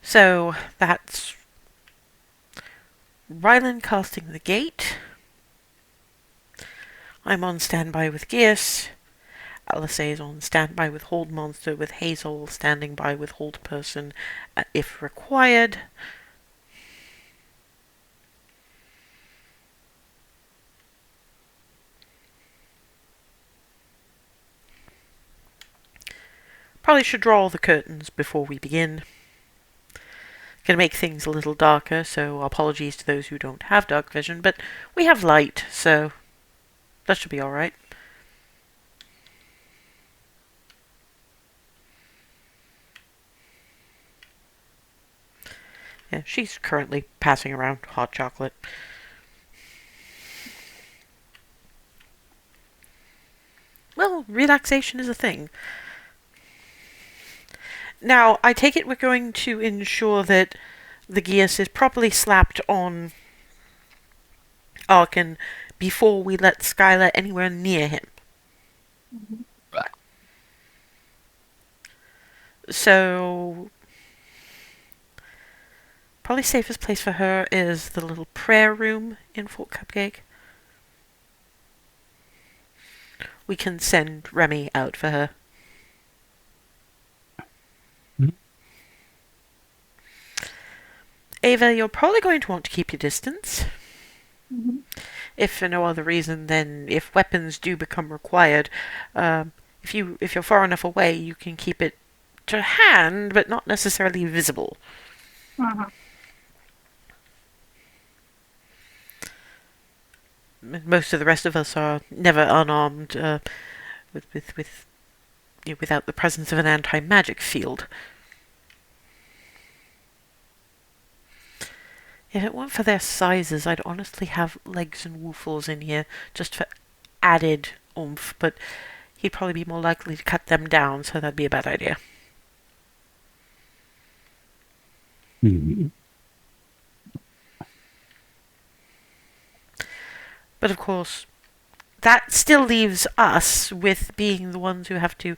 So, that's Rylan casting the gate. I'm on standby with Gears. Alice is on standby with Hold Monster, with Hazel standing by with Hold Person if required. Probably should draw all the curtains before we begin. Gonna make things a little darker, so apologies to those who don't have dark vision, but we have light, so that should be alright. Yeah, she's currently passing around hot chocolate. Well, relaxation is a thing. Now, I take it we're going to ensure that the gears is properly slapped on Arkin before we let Skylar anywhere near him. Right. So, probably safest place for her is the little prayer room in Fort Cupcake. We can send Remy out for her. Ava, you're probably going to want to keep your distance. If for no other reason than if weapons do become required, if you're far enough away, you can keep it to hand, but not necessarily visible. Most of the rest of us are never unarmed, without the presence of an anti-magic field. If it weren't for their sizes, I'd honestly have Legs and Woofles in here just for added oomph, but he'd probably be more likely to cut them down, so that'd be a bad idea. But of course, that still leaves us with being the ones who have to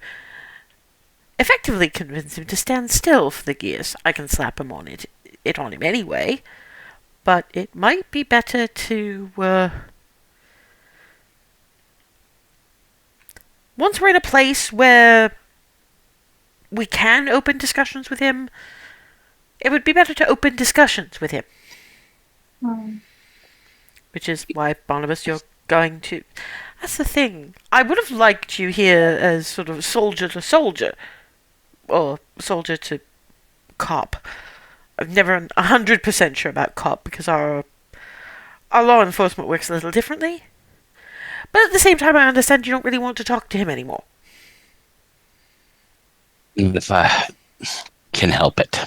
effectively convince him to stand still for the gears. I can slap him on it on him anyway. But it might be better to, once we're in a place where we can open discussions with him, it would be better to open discussions with him. Which is why, Barnabas, you're going to... That's the thing. I would have liked you here as sort of soldier to soldier. Or soldier to cop. I'm never 100% sure about cop because our law enforcement works a little differently. But at the same time, I understand you don't really want to talk to him anymore. If I can help it.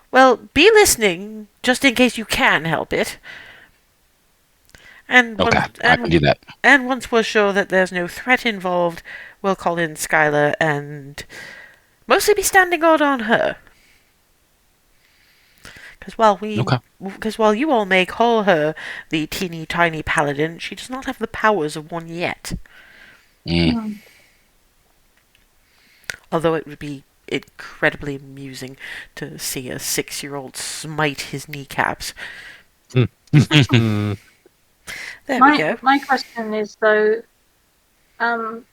Well, be listening just in case you can help it. And Okay, I can do that. And once we're sure that there's no threat involved, we'll call in Skylar and mostly be standing guard on her. Because while you all may call her the teeny tiny paladin, she does not have the powers of one yet. Although it would be incredibly amusing to see a 6-year-old smite his kneecaps. There we go. My question is though,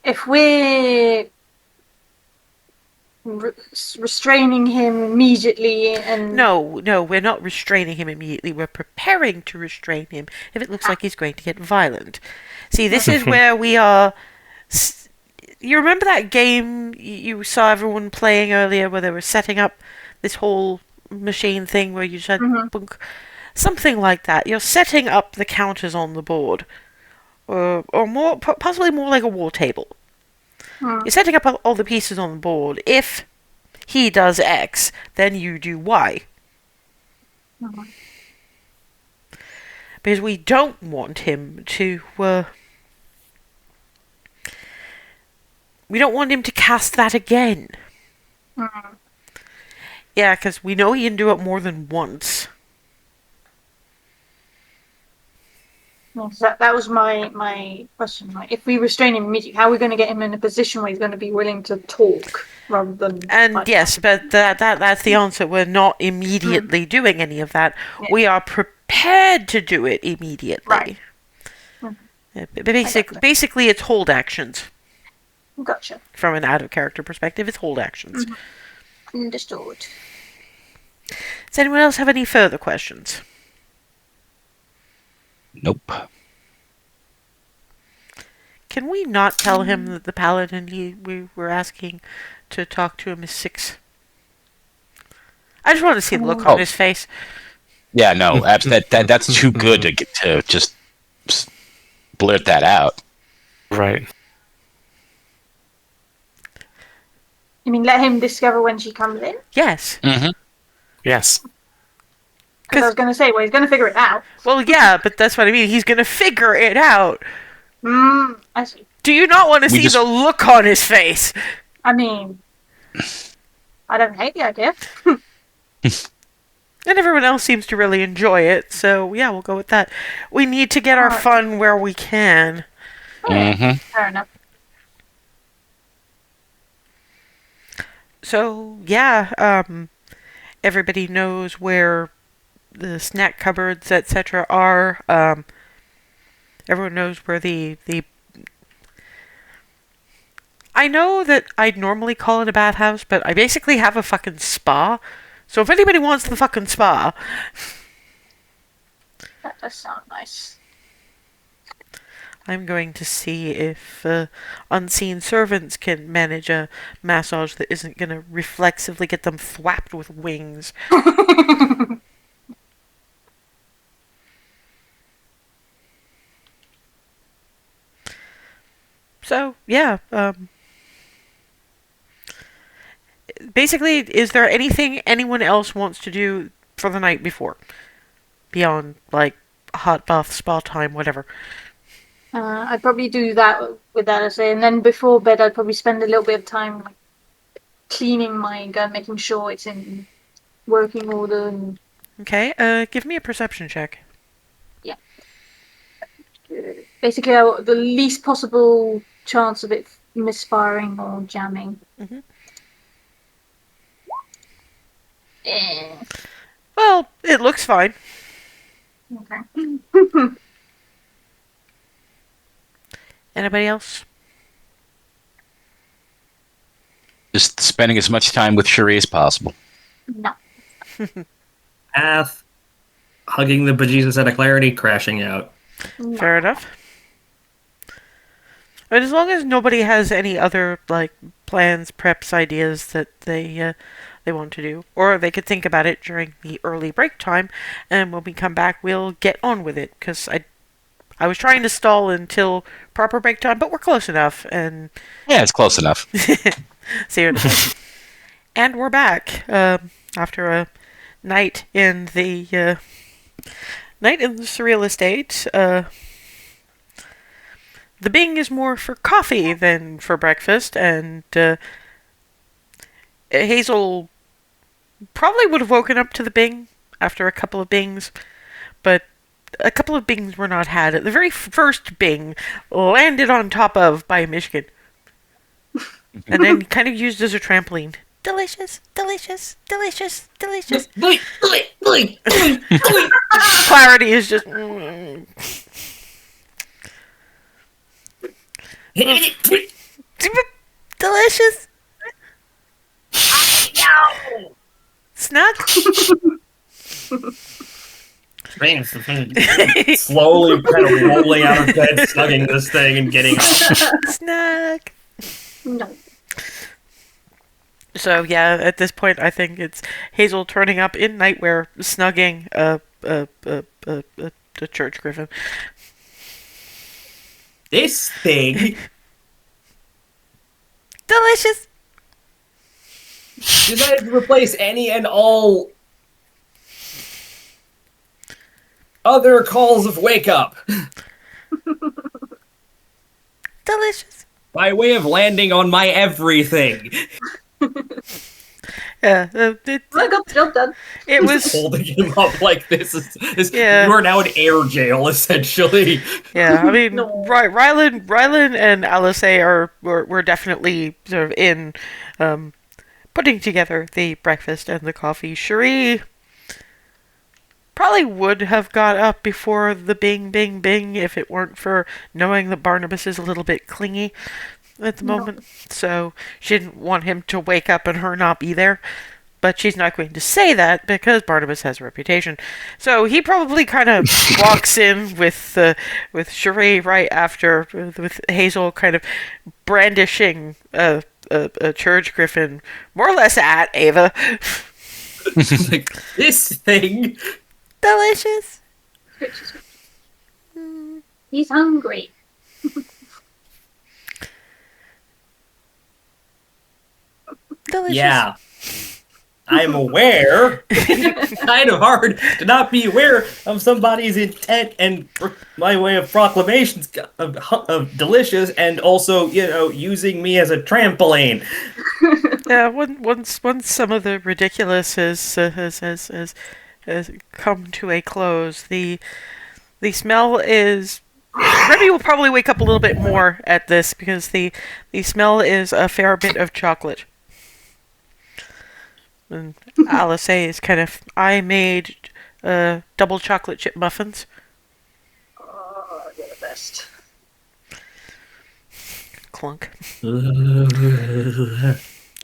if we're restraining him immediately and... No, we're not restraining him immediately. We're preparing to restrain him if it looks like he's going to get violent. See, this is where we are... You remember that game you saw everyone playing earlier where they were setting up this whole machine thing where you said... Something like that. You're setting up the counters on the board. Or more, possibly more like a war table. You're setting up all the pieces on the board. If he does X, then you do Y. Because we don't want him to... we don't want him to cast that again. Yeah, because we know he can do it more than once. Yes, that was my question. Like, if we restrain him immediately, how are we going to get him in a position where he's going to be willing to talk rather than... And yes, but that's the answer. We're not immediately doing any of that. Yeah. We are prepared to do it immediately. Right. Basically, it's hold actions. Gotcha. From an out-of-character perspective, it's hold actions. Understood. Does anyone else have any further questions? Nope. Can we not tell him that the paladin we were asking to talk to him is 6? I just want to see the look on his face. Yeah, no, that's too good to get to just blurt that out. Right. You mean let him discover when she comes in? Yes. Yes. Because I was going to say, well, he's going to figure it out. Well, yeah, but that's what I mean. He's going to figure it out. I see. Do you not want to see the look on his face? I mean, I don't hate the idea. And everyone else seems to really enjoy it, so yeah, we'll go with that. We need to get our fun where we can. Fair enough. So, yeah, everybody knows where the snack cupboards, etc. are. Everyone knows where the... I know that I'd normally call it a bathhouse, but I basically have a fucking spa. So if anybody wants the fucking spa... That does sound nice. I'm going to see if unseen servants can manage a massage that isn't going to reflexively get them thwapped with wings. So, yeah. Basically, is there anything anyone else wants to do for the night before? Beyond, like, hot bath, spa time, whatever. I'd probably do that with that, I say. And then before bed, I'd probably spend a little bit of time like, cleaning my gun, making sure it's in working order. And... Okay, give me a perception check. Yeah. Basically, the least possible chance of it misfiring or jamming. Well, it looks fine. Okay. Anybody else? Just spending as much time with Cherie as possible. No. Path, hugging the bejesus out of clarity, crashing out. No. Fair enough. But as long as nobody has any other like plans, preps, ideas that they want to do, or they could think about it during the early break time, and when we come back, we'll get on with it. Because I was trying to stall until proper break time, but we're close enough. And yeah, it's close enough. See you. And we're back after a night in the surreal estate. The Bing is more for coffee than for breakfast, and Hazel probably would have woken up to the Bing after a couple of Bings, but a couple of Bings were not had. The very first Bing landed on top of by Michigan, and then kind of used as a trampoline. Delicious, delicious, delicious, delicious. Clarity is just... delicious. No! Snug? Slowly kind of rolling out of bed, snugging this thing and getting up. Snug. No. So yeah, at this point, I think it's Hazel turning up in nightwear, snugging a church griffin. This thing Delicious. decided to replace any and all other calls of wake up Delicious. by way of landing on my everything. Yeah, I got the job done. it was. Holding him up like this is Yeah. you are now in air jail, essentially. Yeah, I mean, No. Rylan and Alice were definitely sort of in putting together the breakfast and the coffee. Cherie probably would have got up before the bing, bing, bing if it weren't for knowing that Barnabas is a little bit clingy at the moment. So she didn't want him to wake up and her not be there. But she's not going to say that because Barnabas has a reputation. So he probably kind of walks in with Cherie right after, with Hazel kind of brandishing a church griffin, more or less at Ava. Like, this thing. Delicious. He's hungry. Delicious. Yeah. I'm aware. It's kind of hard to not be aware of somebody's intent and my way of proclamations of delicious, and also, using me as a trampoline. Yeah, once some of the ridiculous has come to a close, the smell is. Remy will probably wake up a little bit more at this because the smell is a fair bit of chocolate. And Alice is kind of. I made double chocolate chip muffins. Oh, you're the best. Clunk.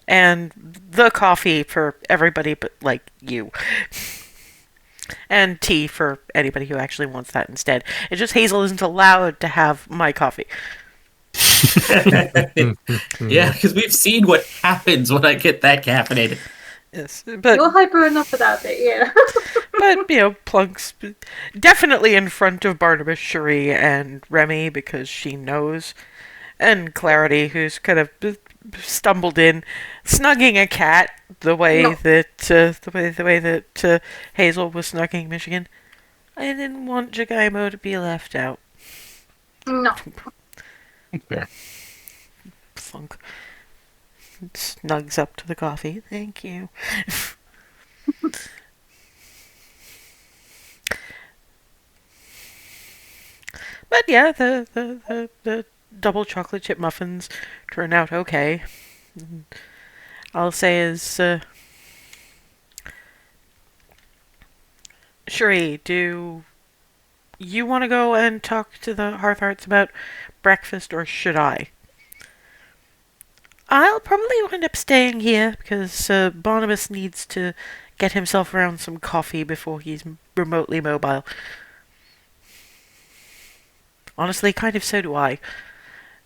And the coffee for everybody but, like, you. And tea for anybody who actually wants that instead. It's just Hazel isn't allowed to have my coffee. Yeah, because we've seen what happens when I get that caffeinated. Yes, but You're hyper enough without it, yeah. Plunk's definitely in front of Barnabas, Cherie, and Remy because she knows, and Clarity, who's kind of stumbled in, snugging a cat the way that Hazel was snugging Michigan. I didn't want Jagaimo to be left out. No. Fair. Plunk snugs up to the coffee. Thank you. But yeah, the double chocolate chip muffins turn out okay. I'll say is Cherie, do you want to go and talk to the Hearthhearts about breakfast, or should I? I'll probably wind up staying here because Barnabas needs to get himself around some coffee before he's remotely mobile. Honestly, kind of so do I.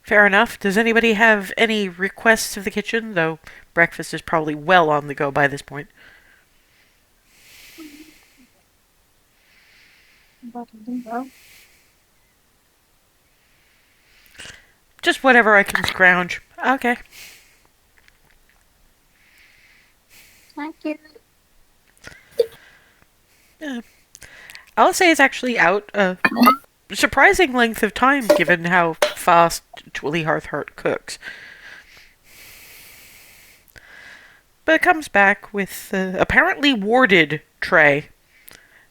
Fair enough. Does anybody have any requests of the kitchen? Though breakfast is probably well on the go by this point. Just whatever I can scrounge. Okay. Thank you. Yeah. I'll say it's actually out a surprising length of time given how fast Twilly Hearthheart cooks. But it comes back with apparently warded tray.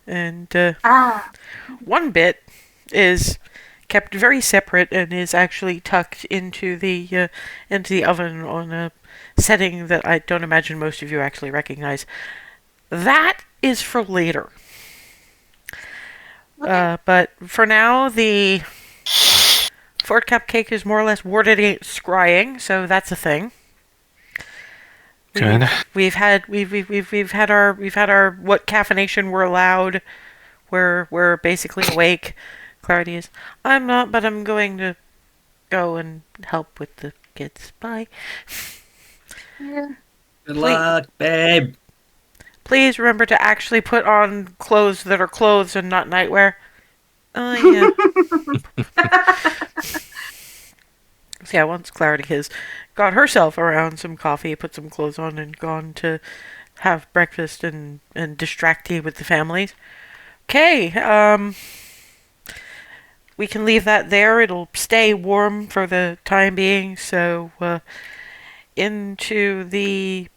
And one bit is kept very separate and is actually tucked into the oven on a setting that I don't imagine most of you actually recognize. That is for later. But for now, the Fort Cupcake is more or less warded against scrying, so that's a thing. Good. We've had our what caffeination we're allowed. We're basically awake. Clarity is, I'm not, but I'm going to go and help with the kids. Bye. Yeah. Good luck, babe. Please remember to actually put on clothes that are clothes and not nightwear. Oh, yeah. So yeah, once Clarity has got herself around some coffee, put some clothes on, and gone to have breakfast and distract you with the families. Okay, we can leave that there. It'll stay warm for the time being. So into the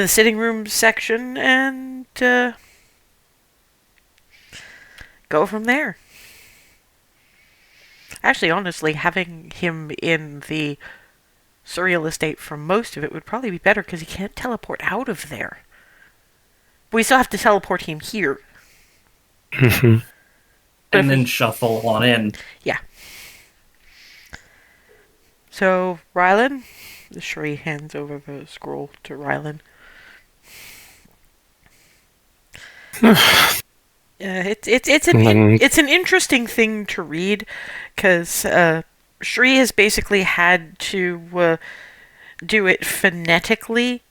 sitting room section and go from there. Actually, honestly, having him in the surreal estate for most of it would probably be better because he can't teleport out of there. We still have to teleport him here. Mhm. And then shuffle on in. Yeah. So, Rylan, Shree hands over the scroll to Rylan. It's an interesting thing to read because Shree has basically had to do it phonetically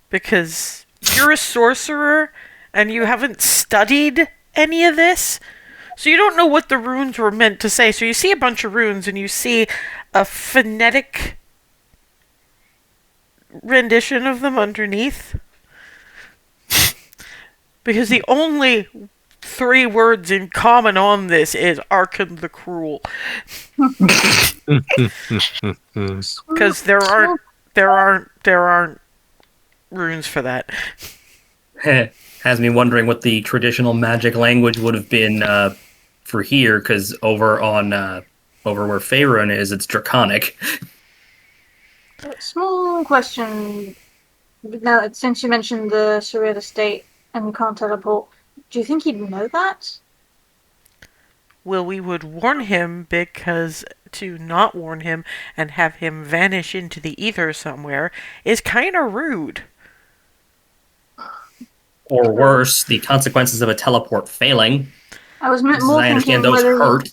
because you're a sorcerer and you haven't studied any of this, so you don't know what the runes were meant to say. So you see a bunch of runes and you see a phonetic rendition of them underneath. Because the only 3 words in common on this is Archon the Cruel. Because there aren't runes for that. Has me wondering what the traditional magic language would have been for here, because over where Faerun is, it's Draconic. Small question. Now, since you mentioned the surreal estate and you can't teleport, do you think he'd know that? Well, we would warn him because to not warn him and have him vanish into the ether somewhere is kind of rude. Or worse, the consequences of a teleport failing. I was more As I understand, thinking those whether hurt.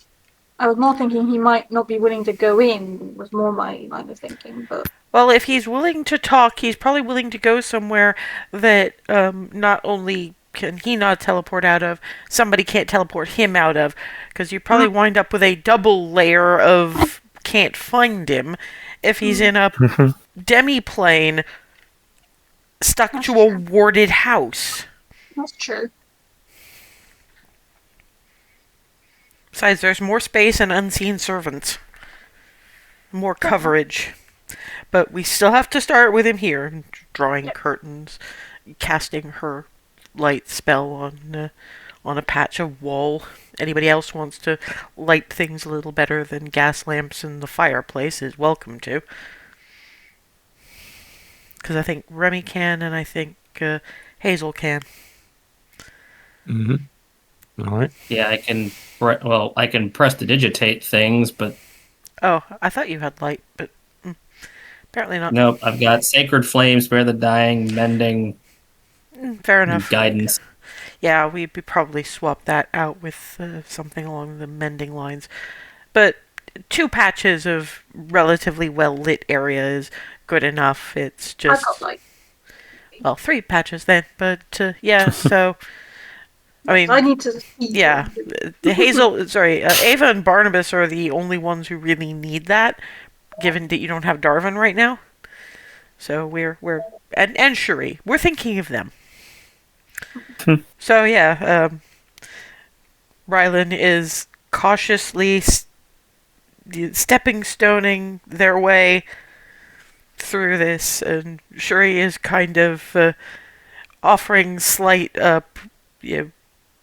I was more thinking he might not be willing to go in. Was more my line of thinking, but Well, if he's willing to talk, he's probably willing to go somewhere that not only can he not teleport out of, somebody can't teleport him out of, because you probably wind up with a double layer of can't find him if he's in a demi-plane stuck That's to true. a warded house. that's true. Besides, there's more space and unseen servants. More coverage. But we still have to start with him here, drawing curtains, casting her light spell on a patch of wall. Anybody else wants to light things a little better than gas lamps in the fireplace is welcome to. Because I think Remy can, and I think Hazel can. Mm-hmm. All right. Yeah, I can prestidigitate things, but Oh, I thought you had light, but apparently not. nope. I've got Sacred Flame, Spare the Dying, Mending, Fair enough. Guidance. Yeah, we'd probably swap that out with something along the mending lines. But 2 patches of relatively well-lit area is good enough. It's I just... got like 3 patches then. But, yeah, so... I mean, I need to. yeah. Ava and Barnabas are the only ones who really need that, given that you don't have Darvin right now. So and Shuri, we're thinking of them. So yeah, Rylan is cautiously stepping stoning their way through this, and Shuri is kind of offering slight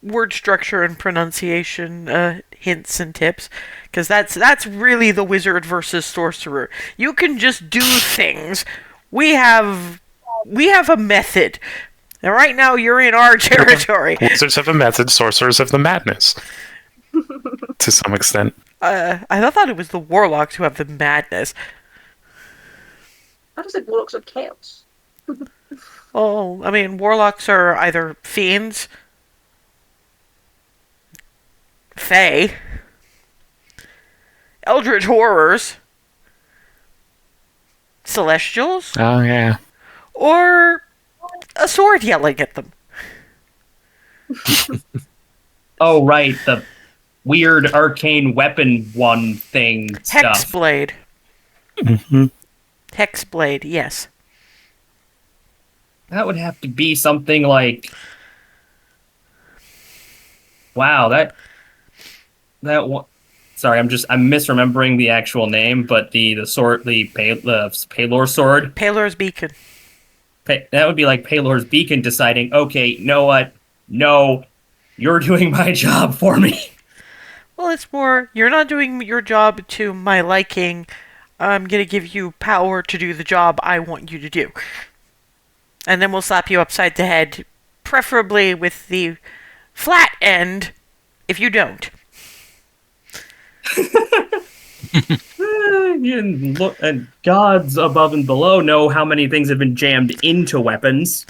word structure and pronunciation hints and tips, because that's really the wizard versus sorcerer. You can just do things. We have a method. And right now you're in our territory. Wizards have a method, sorcerers have the madness. To some extent. I thought it was the warlocks who have the madness. I just think warlocks are chaos. Well, I mean, warlocks are either fiends, fae, eldritch horrors, celestials, Oh yeah. or a sword yelling at them. Oh, right, the weird arcane weapon one thing stuff. Hexblade. Hmm. Hexblade, yes. That would have to be something like. Wow, that one. Sorry, I'm misremembering the actual name, but the sword, the Palor sword. Palor's Beacon. That would be like Palor's beacon deciding, okay, you know what? No, you're doing my job for me. Well, it's more, you're not doing your job to my liking. I'm gonna give you power to do the job I want you to do. And then we'll slap you upside the head, preferably with the flat end, if you don't. And gods above and below know how many things have been jammed into weapons.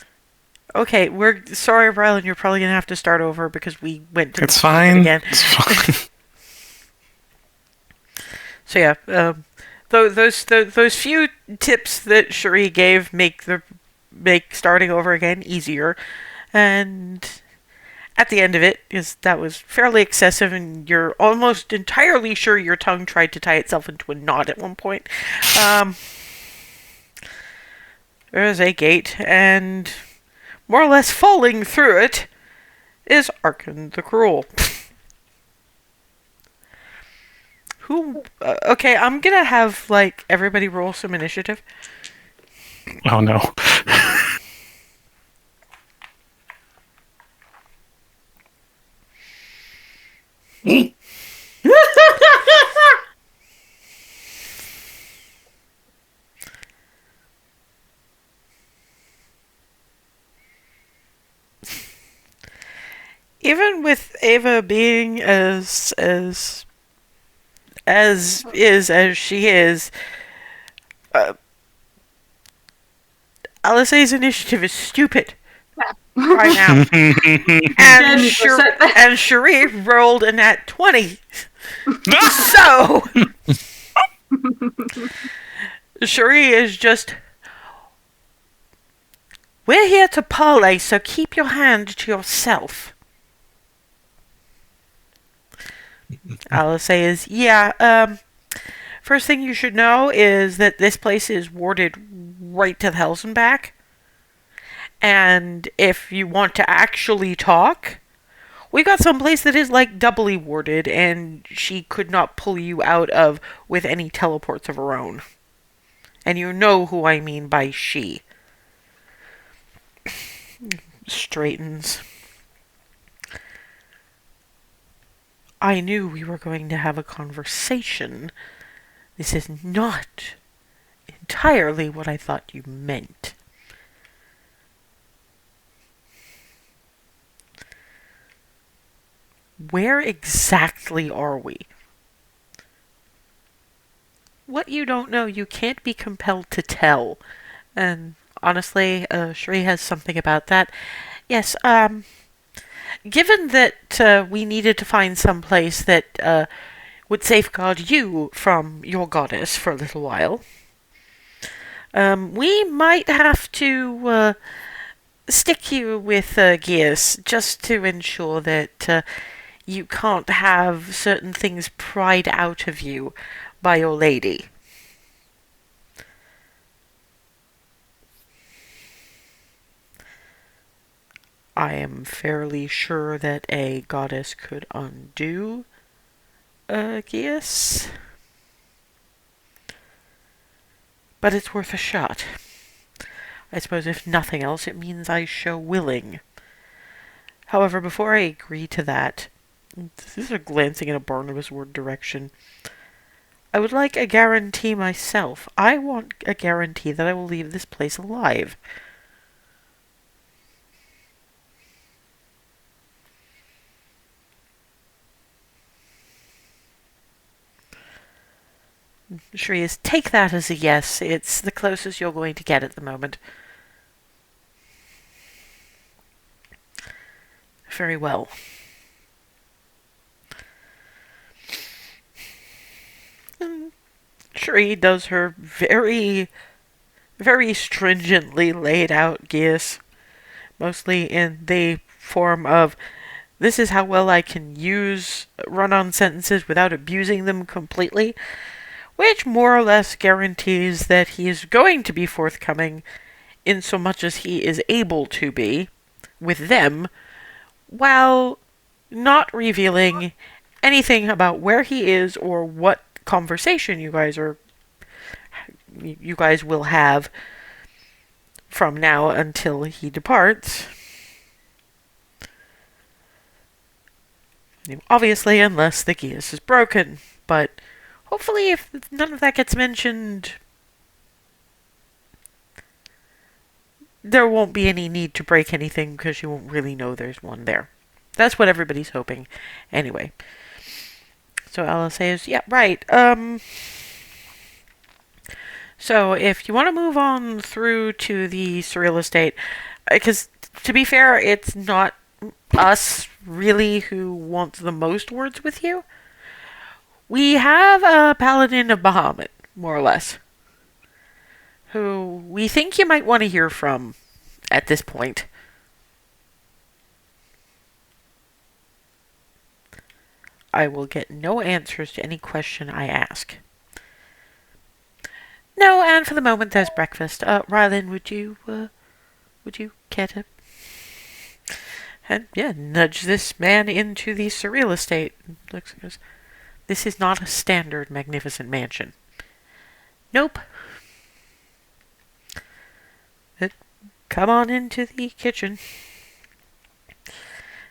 Okay, we're sorry, Rylan. You're probably gonna have to start over because we went to It's the fine. again. It's fine. So yeah, those few tips that Cherie gave make starting over again easier, and at the end of it is that was fairly excessive, and you're almost entirely sure your tongue tried to tie itself into a knot at one point. There is a gate, and more or less falling through it is Arkan the Cruel. Who? Okay, I'm gonna have like everybody roll some initiative. Oh no. Even with Ava being as she is, Alice's initiative is stupid right now. And and Cherie rolled a nat 20. So Cherie is just, we're here to parley, so keep your hand to yourself. Alice says, yeah, first thing you should know is that this place is warded right to the Hells and back. And if you want to actually talk, we got someplace that is like doubly warded, and she could not pull you out of with any teleports of her own. And you know who I mean by she. Straightens. I knew we were going to have a conversation. This is not entirely what I thought you meant. Where exactly are we? What you don't know, you can't be compelled to tell. And honestly, Cherie has something about that. Yes, given that we needed to find some place that would safeguard you from your goddess for a little while, we might have to stick you with Gears just to ensure that you can't have certain things pried out of you by your lady. I am fairly sure that a goddess could undo Geas. But it's worth a shot. I suppose if nothing else, it means I show willing. However, before I agree to that, this is a glancing in a Barnabas word direction, I would like a guarantee myself. I want a guarantee that I will leave this place alive. Shrees, take that as a yes. It's the closest you're going to get at the moment. Very well. Shree does her very, very stringently laid out guess, mostly in the form of, this is how well I can use run-on sentences without abusing them completely, which more or less guarantees that he is going to be forthcoming in so much as he is able to be with them, while not revealing anything about where he is or what conversation you guys will have from now until he departs. Obviously, unless the gears is broken, but hopefully if none of that gets mentioned, there won't be any need to break anything because you won't really know there's one there. That's what everybody's hoping. Anyway. So Alice says, yeah, right. So if you want to move on through to the surreal estate, because to be fair, it's not us really who wants the most words with you. We have a paladin of Bahamut, more or less, who we think you might want to hear from at this point. I will get no answers to any question I ask. No, and for the moment there's breakfast. Rylan, would you care to? And yeah, nudge this man into the surreal estate. Looks, goes, this is not a standard magnificent mansion. Nope. Come on into the kitchen.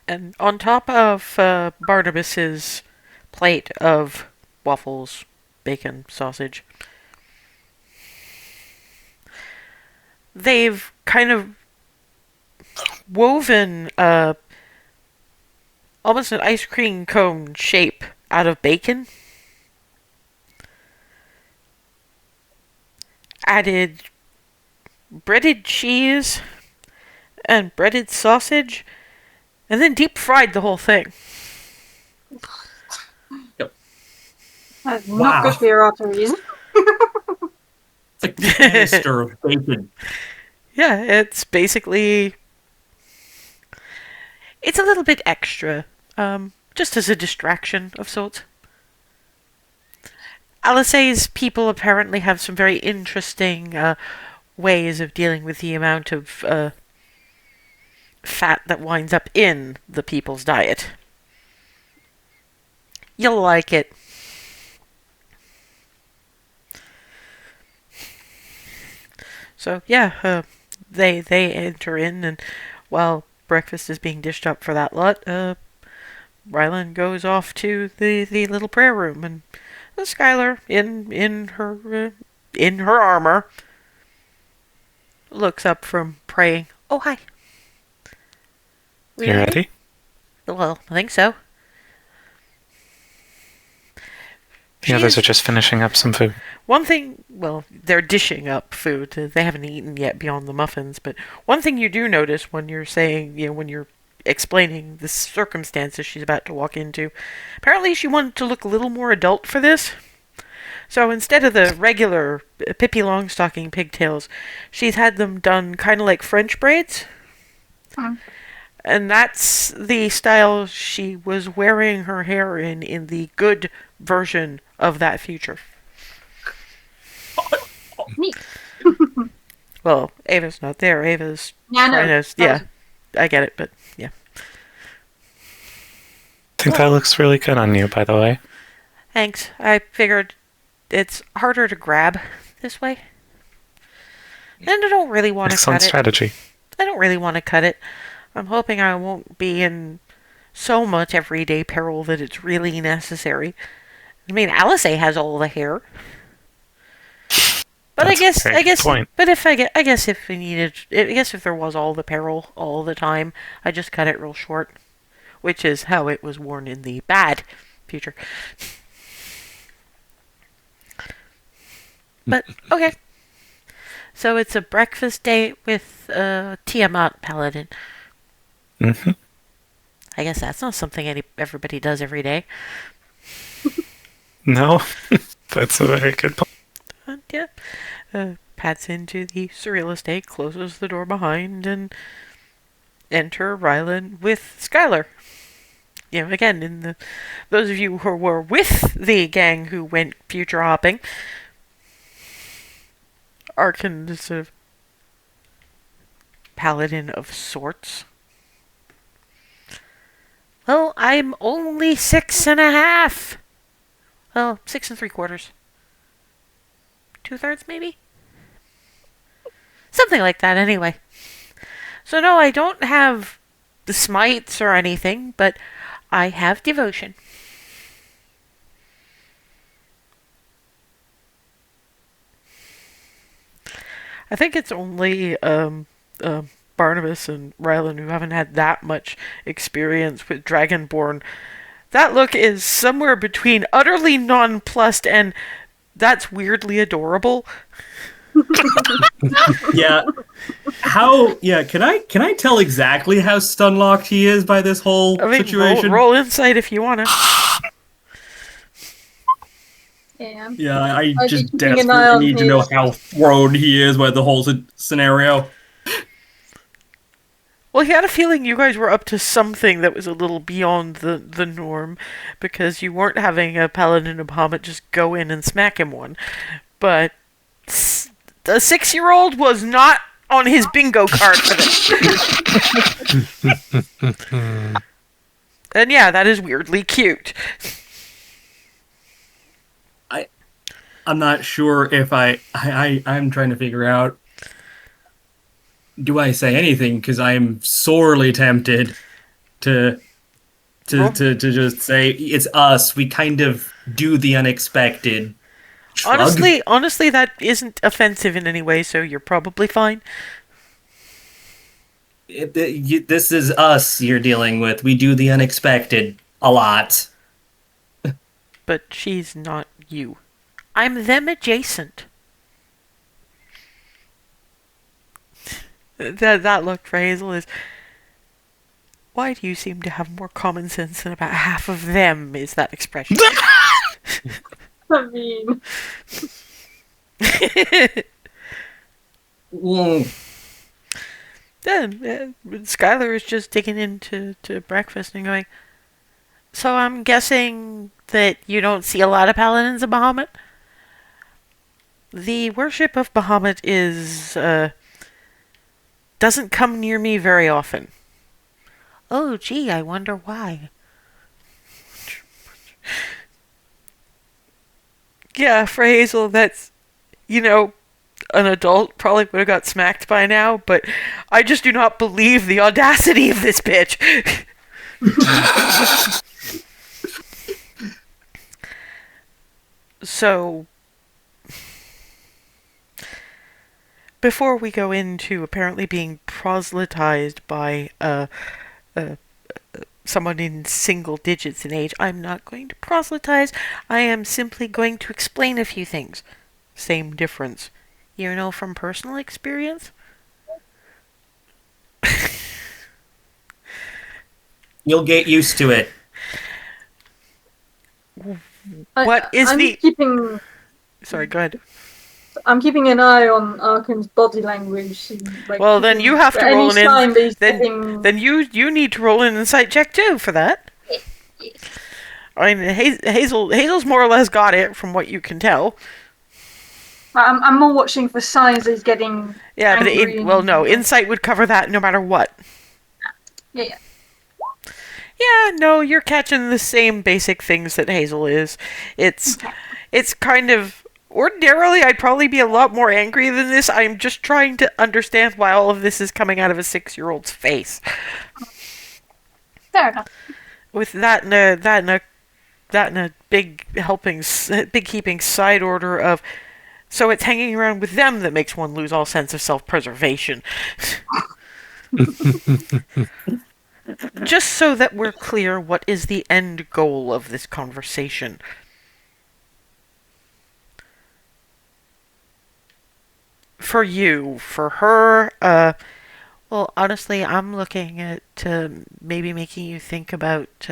And on top of Barnabas's plate of waffles, bacon, sausage, they've kind of woven almost an ice cream cone shape out of bacon. Added breaded cheese and breaded sausage, and then deep fried the whole thing. That's Wow. not good for your arteries. It's like a canister of bacon. Yeah, it's basically... It's a little bit extra, just as a distraction of sorts. Alice's people apparently have some very interesting ways of dealing with the amount of fat that winds up in the people's diet. You'll like it. So yeah, they enter in, and while breakfast is being dished up for that lot, Rylan goes off to the little prayer room, and Skylar in her armor looks up from praying. Oh, hi. You ready? Well, I think so. The others are just finishing up some food. One thing, well, they're dishing up food. They haven't eaten yet beyond the muffins, but one thing you do notice when you're saying, when you're explaining the circumstances she's about to walk into, apparently she wanted to look a little more adult for this. So instead of the regular Pippi Longstocking pigtails, she's had them done kind of like French braids. And that's the style she was wearing her hair in the good version of that future. Neat. Well, Ava's not there. Ava's Yeah, I know. trying to... Yeah, I get it, but yeah. I think that looks really good on you, by the way. Thanks. I figured it's harder to grab this way. And I don't really want to Excellent cut it. strategy. I don't really want to cut it. I'm hoping I won't be in so much everyday peril that it's really necessary. I mean, Alice has all the hair. But That's a very good point. But I guess if we needed, I guess if there was all the peril all the time, I just cut it real short, which is how it was worn in the bad future. But, okay. So it's a breakfast date with Tiamat-paladin. Hmm. I guess that's not something everybody does every day. No, that's a very good point. Yeah. Pats into the surreal estate, closes the door behind, and enter Rylan with Skylar. You know, again, those of you who were with the gang who went future hopping are sort of paladin of sorts. Well, I'm only 6.5. Well, 6 3/4. 2/3, maybe? Something like that, anyway. So, no, I don't have the smites or anything, but I have devotion. I think it's only Barnabas and Rylan who haven't had that much experience with Dragonborn. That look is somewhere between utterly nonplussed and that's weirdly adorable. Yeah. Can I tell exactly how stun-locked he is by this whole situation? Roll insight if you wanna. Yeah. Yeah, I I'd be just keeping an eye on desperately need to know his- how thrown he is by the whole scenario. Well, he had a feeling you guys were up to something that was a little beyond the norm, because you weren't having a paladin of Bahamut just go in and smack him one. But the 6-year-old was not on his bingo card for this. And yeah, that is weirdly cute. I'm not sure if I'm trying to figure out, do I say anything? Because I'm sorely tempted to just say it's us. We kind of do the unexpected. Shrug. Honestly, that isn't offensive in any way, so you're probably fine. This is us you're dealing with. We do the unexpected a lot. But she's not you. I'm them adjacent. That look for Hazel is, why do you seem to have more common sense than about half of them, is that expression. I mean, Then Skylar is just digging into breakfast and going, so I'm guessing that you don't see a lot of paladins of Bahamut? The worship of Bahamut is, doesn't come near me very often. Oh, gee, I wonder why. Yeah, for Hazel, that's, an adult probably would have got smacked by now, but I just do not believe the audacity of this bitch. So, before we go into apparently being proselytized by someone in single digits in age, I'm not going to proselytize. I am simply going to explain a few things. Same difference. From personal experience? You'll get used to it. What is I'm the... keeping. Sorry, go ahead. I'm keeping an eye on Arkin's body language. Well, then you have to roll an in. Then you need to roll an insight check too for that. I mean, Hazel's more or less got it from what you can tell. I'm more watching for signs that he's getting. Yeah, angry but insight would cover that no matter what. Yeah. Yeah, no, you're catching the same basic things that Hazel is. It's kind of... Ordinarily, I'd probably be a lot more angry than this. I'm just trying to understand why all of this is coming out of a 6-year-old's face. Fair enough. With that and a big keeping side order of, so it's hanging around with them that makes one lose all sense of self-preservation. Just so that we're clear, what is the end goal of this conversation? for you. For her, well, honestly, I'm looking at maybe making you think about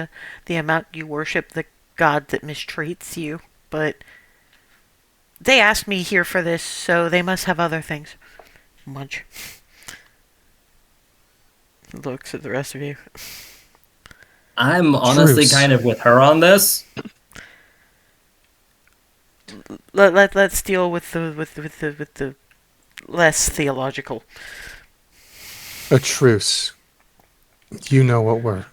the amount you worship the god that mistreats you. But they asked me here for this, so they must have other things. Munch. Looks at the rest of you. I'm honestly Truce. kind of with her on this. Let's deal with the less theological. A truce. You know what we're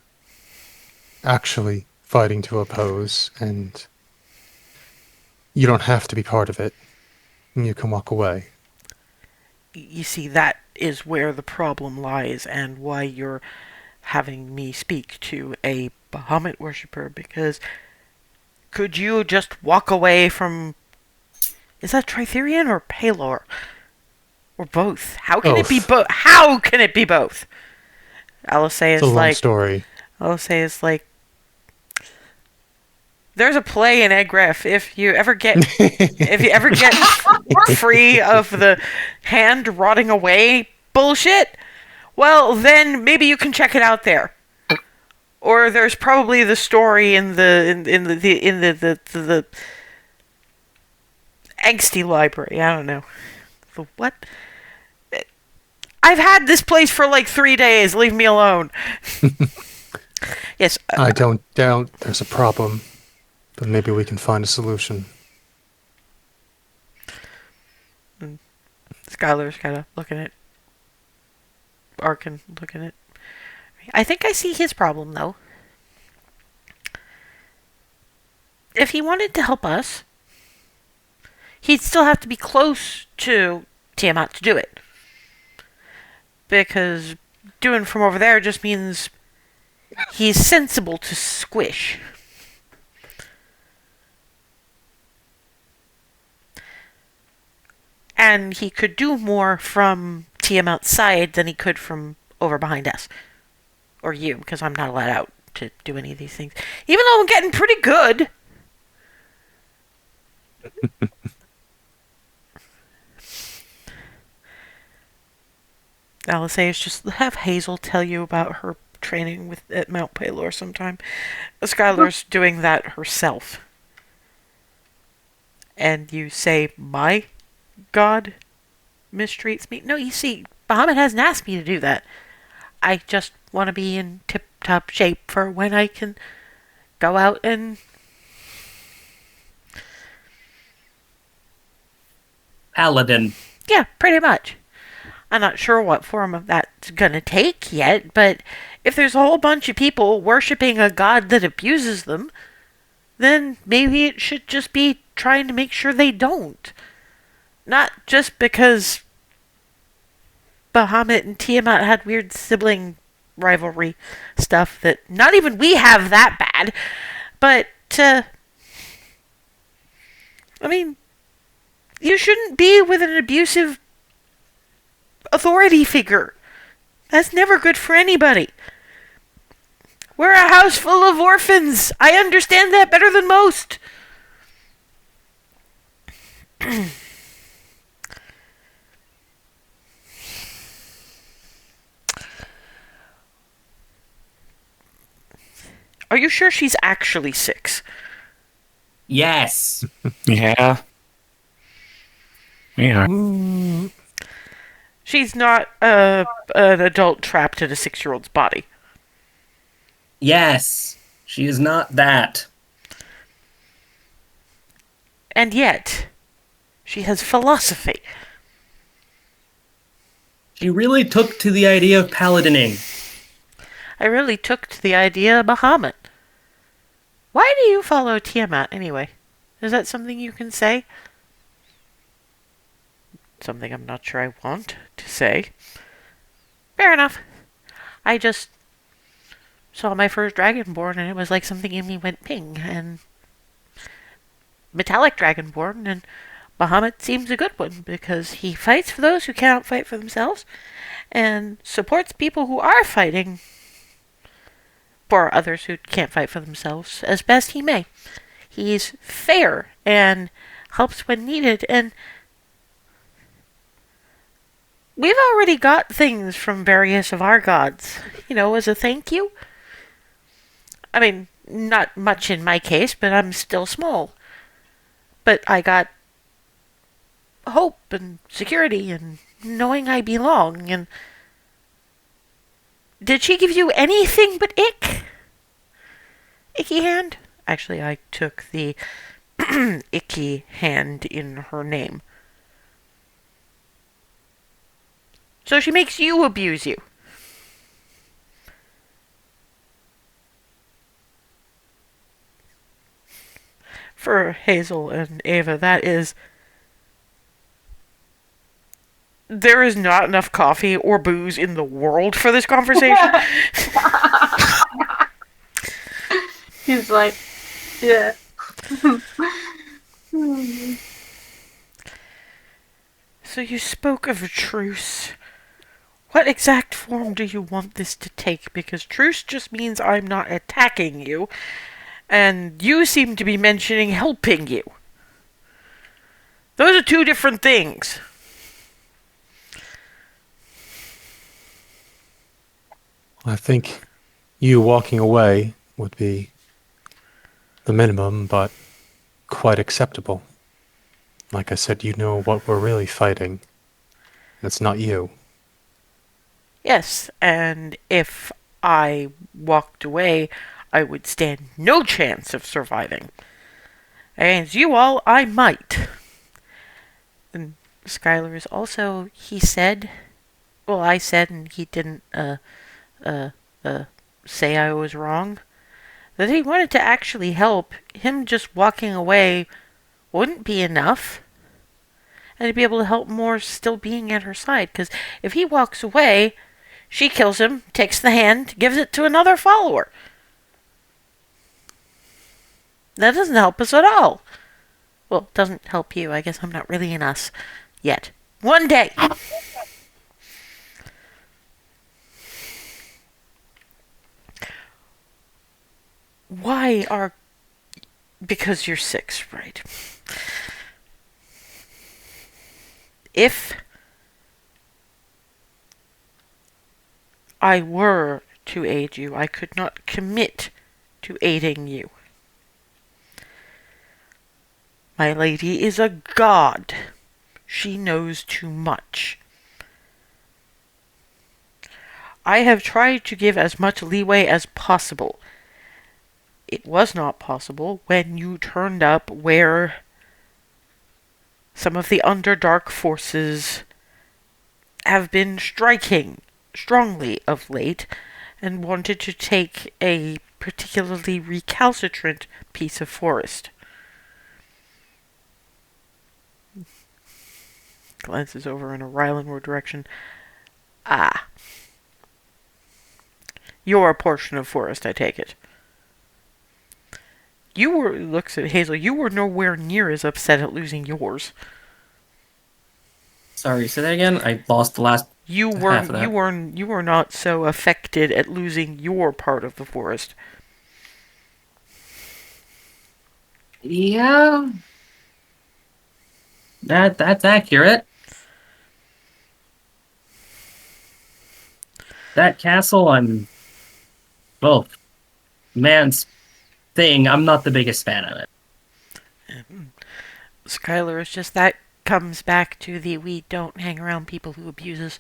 actually fighting to oppose, and you don't have to be part of it. You can walk away. You see, that is where the problem lies, and why you're having me speak to a Bahamut worshipper, because could you just walk away from... Is that Tritherian or Palor? Or both? How can it be Both. both? How can it be both? Alisei It's a is long like... story. Alisei is like... There's a play in Egref. If you ever get free of the hand rotting away bullshit, well, then maybe you can check it out there. Or there's probably the story in the angsty library. I don't know. The what? I've had this place for like 3 days. Leave me alone. Yes. I don't doubt there's a problem, but maybe we can find a solution. Skylar's kind of looking at Arkin, looking at... I think I see his problem, though. If he wanted to help us, he'd still have to be close to Tiamat to do it. Because doing from over there just means he's sensible to squish. And he could do more from Tiamat's side than he could from over behind us. Or you, because I'm not allowed out to do any of these things. Even though I'm getting pretty good. Alisei is just have Hazel tell you about her training at Mount Palor sometime. Skylar's doing that herself. And you say, my god mistreats me? No, you see, Bahamut hasn't asked me to do that. I just want to be in tip-top shape for when I can go out and... Paladin. Yeah, pretty much. I'm not sure what form of that's gonna take yet, but if there's a whole bunch of people worshipping a god that abuses them, then maybe it should just be trying to make sure they don't. Not just because Bahamut and Tiamat had weird sibling rivalry stuff that not even we have that bad, but, I mean, you shouldn't be with an abusive authority figure. That's never good for anybody. We're a house full of orphans. I understand that better than most. Are you sure she's actually 6? Yes. Yeah. Yeah. She's not an adult trapped in a 6-year-old's body. Yes. She is not that. And yet, she has philosophy. She really took to the idea of paladining. I really took to the idea of Bahamut. Why do you follow Tiamat anyway? Is that something you can say? Something I'm not sure I want to say. Fair enough. I just saw my first Dragonborn and it was like something in me went ping, and metallic Dragonborn, and Bahamut seems a good one because he fights for those who cannot fight for themselves and supports people who are fighting for others who can't fight for themselves as best he may. He's fair and helps when needed, and We've already got things from various of our gods, as a thank you. I mean, not much in my case, but I'm still small. But I got hope and security and knowing I belong. And did she give you anything but ick? Icky hand? Actually, I took the icky hand in her name. So she makes you abuse you. For Hazel and Ava, that is... There is not enough coffee or booze in the world for this conversation. He's like, yeah. So you spoke of a truce. What exact form do you want this to take? Because truce just means I'm not attacking you, and you seem to be mentioning helping you. Those are two different things. I think you walking away would be the minimum, but quite acceptable. Like I said, you know what we're really fighting. It's not you. Yes, and if I walked away, I would stand no chance of surviving. Against you all, I might. And Skylar is also, he said, well, I said, and he didn't, say I was wrong, that he wanted to actually help. Him just walking away wouldn't be enough. And to be able to help more still being at her side. Because if he walks away, she kills him, takes the hand, gives it to another follower. That doesn't help us at all. Well, it doesn't help you. I guess I'm not really an us yet. One day. Why are... Because you're 6, right? If I were to aid you, I could not commit to aiding you. My lady is a god. She knows too much. I have tried to give as much leeway as possible. It was not possible when you turned up where some of the Underdark forces have been striking strongly of late and wanted to take a particularly recalcitrant piece of forest. Glances over in a Rylandward direction. Ah. Your portion of forest, I take it. Looks at Hazel, you were nowhere near as upset at losing yours. Sorry, say that again? I lost the last You half of that. were not so affected at losing your part of the forest. Yeah. That's accurate. That castle, man's thing, I'm not the biggest fan of it. Skylar, it's just that comes back to the we don't hang around people who abuse us.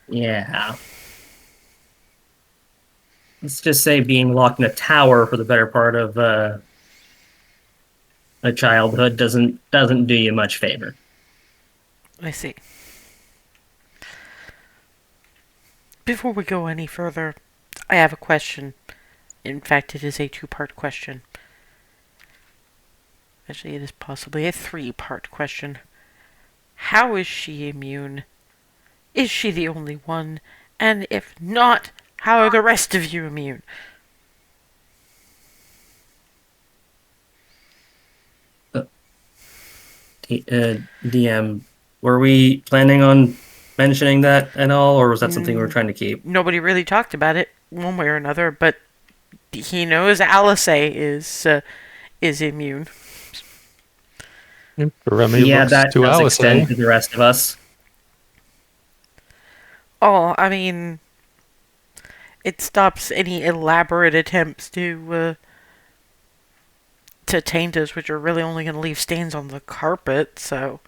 Yeah. Let's just say being locked in a tower for the better part of a childhood doesn't do you much favor. I see. Before we go any further, I have a question. In fact, it is a 2-part question. Actually, it is possibly a 3-part question. How is she immune? Is she the only one? And if not, how are the rest of you immune? DM, were we planning on mentioning that at all, or was that something we were trying to keep? Nobody really talked about it one way or another, but he knows Alice is immune. Remy Yeah, looks that to does Alice. extend to the rest of us. Oh, I mean, it stops any elaborate attempts to taint us, which are really only going to leave stains on the carpet. So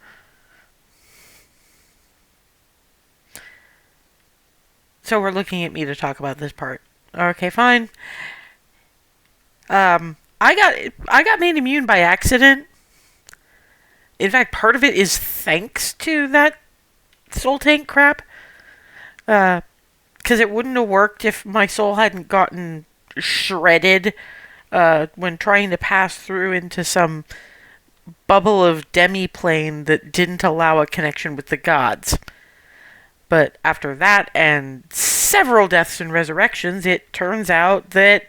we're looking at me to talk about this part. Okay, fine. I got made immune by accident. In fact, part of it is thanks to that soul tank crap. Because it wouldn't have worked if my soul hadn't gotten shredded when trying to pass through into some bubble of demi-plane that didn't allow a connection with the gods. But after that and several deaths and resurrections, it turns out that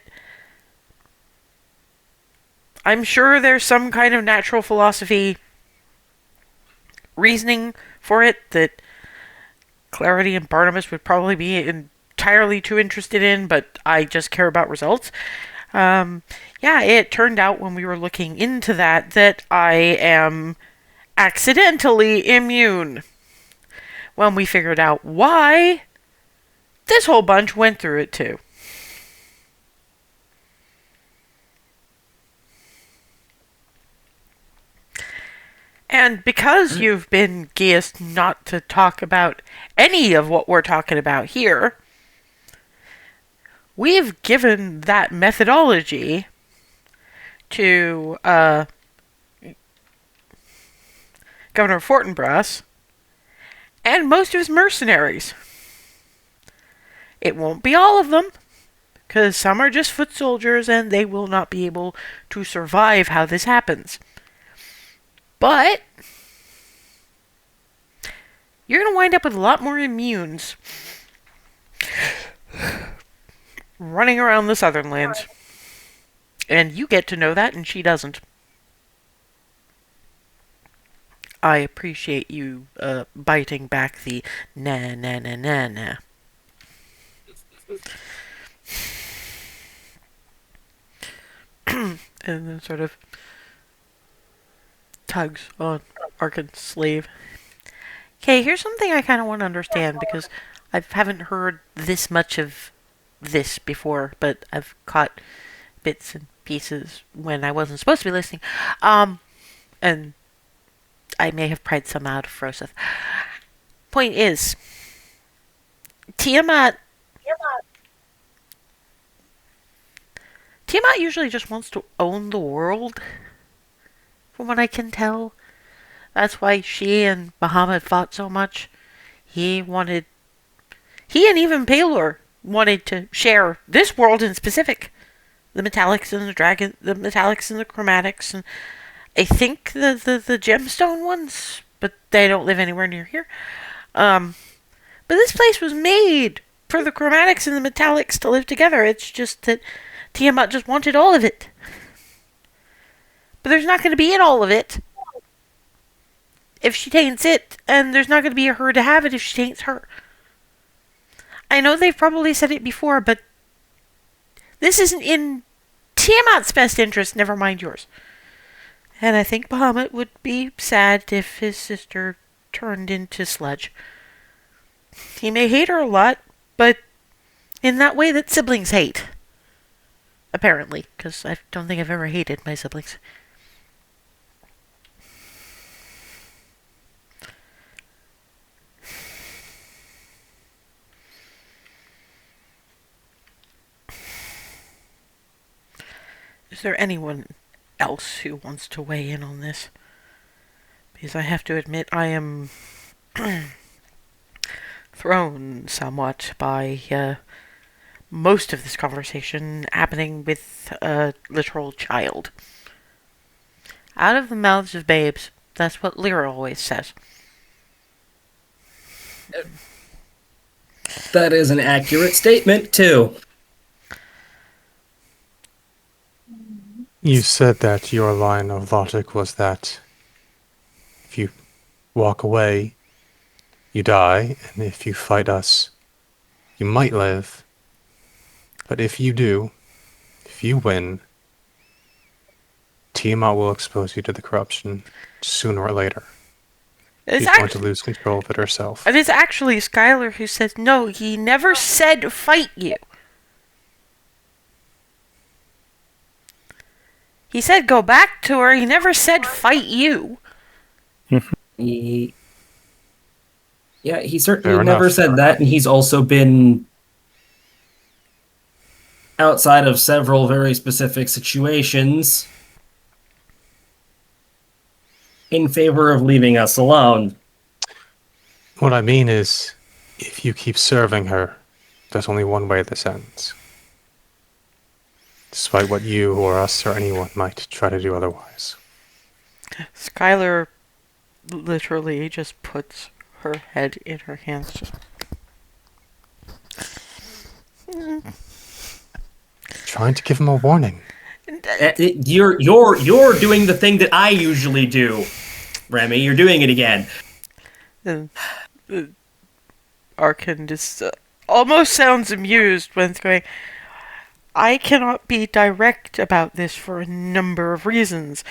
I'm sure there's some kind of natural philosophy reasoning for it that Clarity and Barnabas would probably be entirely too interested in, but I just care about results. Yeah, it turned out when we were looking into that I am accidentally immune. When we figured out why, this whole bunch went through it too. And because you've been geassed not to talk about any of what we're talking about here, we've given that methodology to Governor Fortinbras and most of his mercenaries. It won't be all of them, because some are just foot soldiers and they will not be able to survive how this happens. But you're going to wind up with a lot more immunes running around the southern lands. And you get to know that, and she doesn't. I appreciate you biting back the nah, nah, nah, nah, nah. And then sort of tugs on Arkin's sleeve. Okay, here's something I kind of want to understand, because I haven't heard this much of this before, but I've caught bits and pieces when I wasn't supposed to be listening. And I may have pried some out of Froseth. Point is, Tiamat usually just wants to own the world, from what I can tell. That's why she and Bahamut fought so much. He and even Palor wanted to share this world in specific. The metallics and the metallics and the chromatics, and I think the gemstone ones, but they don't live anywhere near here. But this place was made for the chromatics and the metallics to live together. It's just that Tiamat just wanted all of it. But there's not going to be in all of it if she taints it, and there's not going to be a her to have it if she taints her. I know they've probably said it before, but this isn't in Tiamat's best interest, never mind yours. And I think Bahamut would be sad if his sister turned into sludge. He may hate her a lot, but in that way that siblings hate. Apparently, because I don't think I've ever hated my siblings. Is there anyone else who wants to weigh in on this? Because I have to admit I am thrown somewhat by most of this conversation happening with a literal child. Out of the mouths of babes. That's what Lyra always says. That is an accurate statement, too. You said that your line of logic was that if you walk away, you die, and if you fight us, you might live. But if you do, if you win, Tiamat will expose you to the corruption sooner or later. She's going to lose control of it herself. It is actually Skylar who says, no, he never said fight you. He said go back to her. He never said fight you. Yeah, he certainly Fair never enough. said that, and he's also been outside of several very specific situations in favor of leaving us alone. What I mean is, if you keep serving her, there's only one way this ends. Despite what you or us or anyone might try to do otherwise. Skylar literally just puts her head in her hands. Trying to give him a warning. You're doing the thing that I usually do, Remy. You're doing it again. Arkin just almost sounds amused when it's going, I cannot be direct about this for a number of reasons,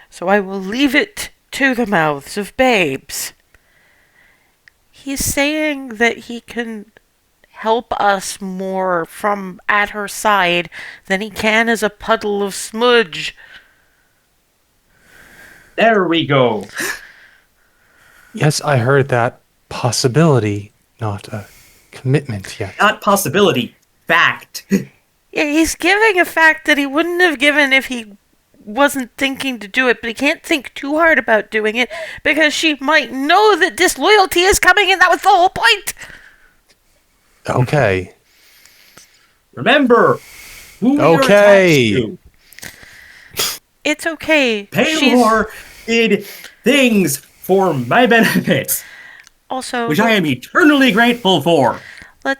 so I will leave it to the mouths of babes. He's saying that he can help us more from at her side than he can as a puddle of smudge. There we go. Yes, I heard that possibility, not a commitment yet. Not possibility. Fact. Yeah, he's giving a fact that he wouldn't have given if he wasn't thinking to do it, but he can't think too hard about doing it because she might know that disloyalty is coming, and that was the whole point. Okay. Remember who you're Okay. attached to. It's okay. Paylor did things for my benefit, Also, which I am eternally grateful for.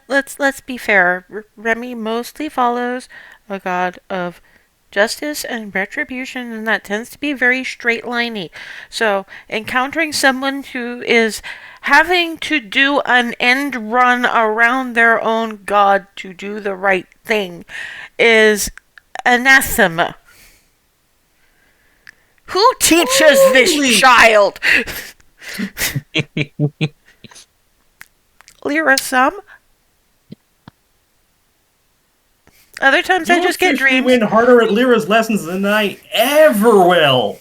let's be fair. Remy mostly follows a god of justice and retribution, and that tends to be very straight-liney. So, encountering someone who is having to do an end run around their own god to do the right thing is anathema. Who teaches this child? Lyra, some. Other times I just get dreams. Win harder at Lyra's lessons than I ever will.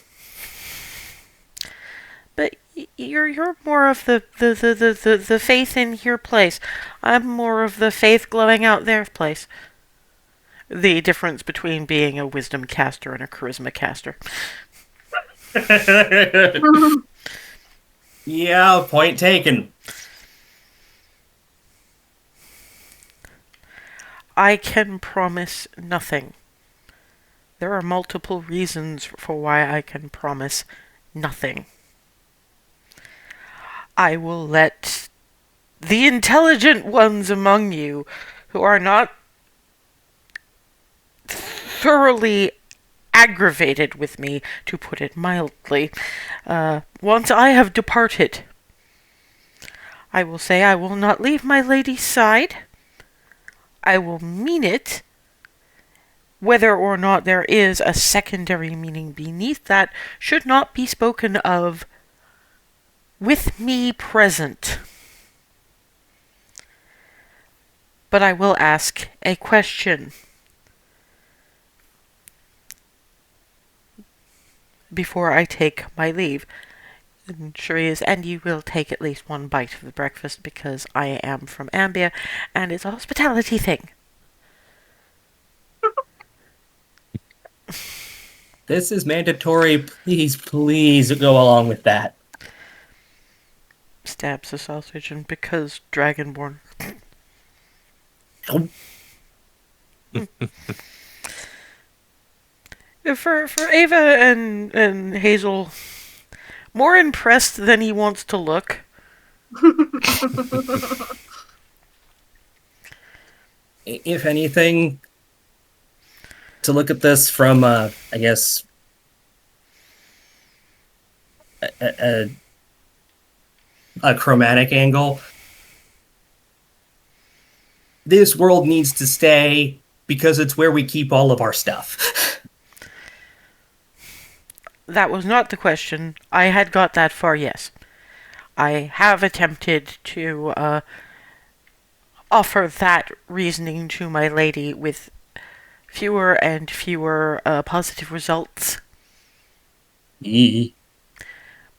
But you're more of the faith in your place. I'm more of the faith glowing out their place. The difference between being a wisdom caster and a charisma caster. Yeah, point taken. I can promise nothing. There are multiple reasons for why I can promise nothing. I will let the intelligent ones among you who are not thoroughly aggravated with me, to put it mildly, once I have departed, I will say I will not leave my lady's side. I will mean it. Whether or not there is a secondary meaning beneath that should not be spoken of with me present. But I will ask a question before I take my leave. And Sharia's, and you will take at least one bite of the breakfast because I am from Ambia and it's a hospitality thing. This is mandatory. Please, please go along with that. Stabs the sausage, and because Dragonborn. For Ava and Hazel, more impressed than he wants to look. If anything, to look at this from, I guess, a chromatic angle, this world needs to stay because it's where we keep all of our stuff. That was not the question. I had got that far, yes. I have attempted to offer that reasoning to my lady with fewer and fewer positive results.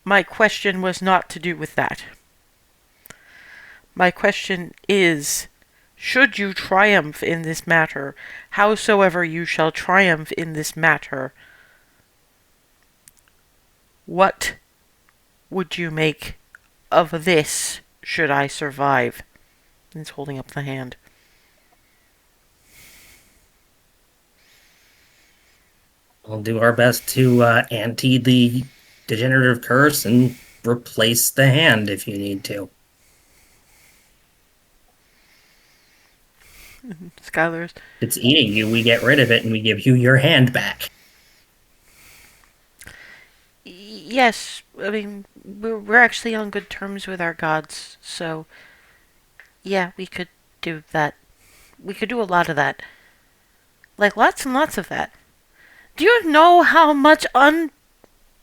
My question was not to do with that. My question is, should you triumph in this matter, howsoever you shall triumph in this matter, what would you make of this should I survive? He's holding up the hand. We'll do our best to ante the degenerative curse and replace the hand if you need to. Skylar's. If it's eating you, we get rid of it and we give you your hand back. Yes, I mean, we're actually on good terms with our gods, so yeah, we could do that. We could do a lot of that. Like, lots and lots of that. Do you know how much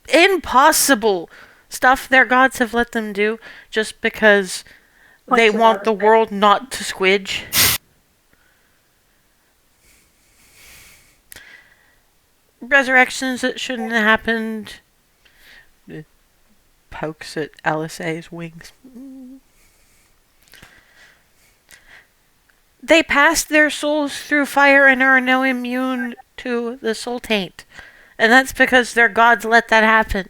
impossible stuff their gods have let them do just because they want the world not to squidge? Resurrections that shouldn't have happened. It pokes at Alisaie's wings. They passed their souls through fire and are now immune to the soul taint. And that's because their gods let that happen.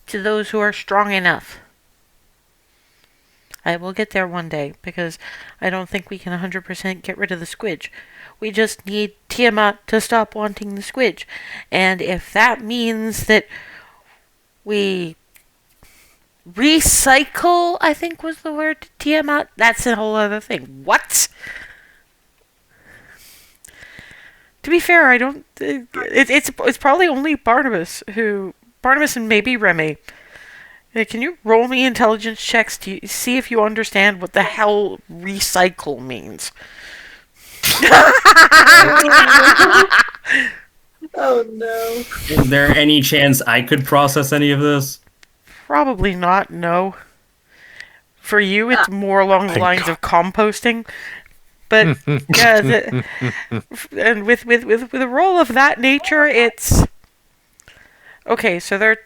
To those who are strong enough. I will get there one day, because I don't think we can 100% get rid of the squidge. We just need Tiamat to stop wanting the squidge. And if that means that we recycle, I think was the word, Tiamat, that's a whole other thing. What? To be fair, I don't... It's probably only Barnabas and maybe Remy. Can you roll me intelligence checks to see if you understand what the hell recycle means? Oh no. Is there any chance I could process any of this? Probably not, no. For you, it's more along the lines of composting. But, yeah, and with a role of that nature, it's... Okay, so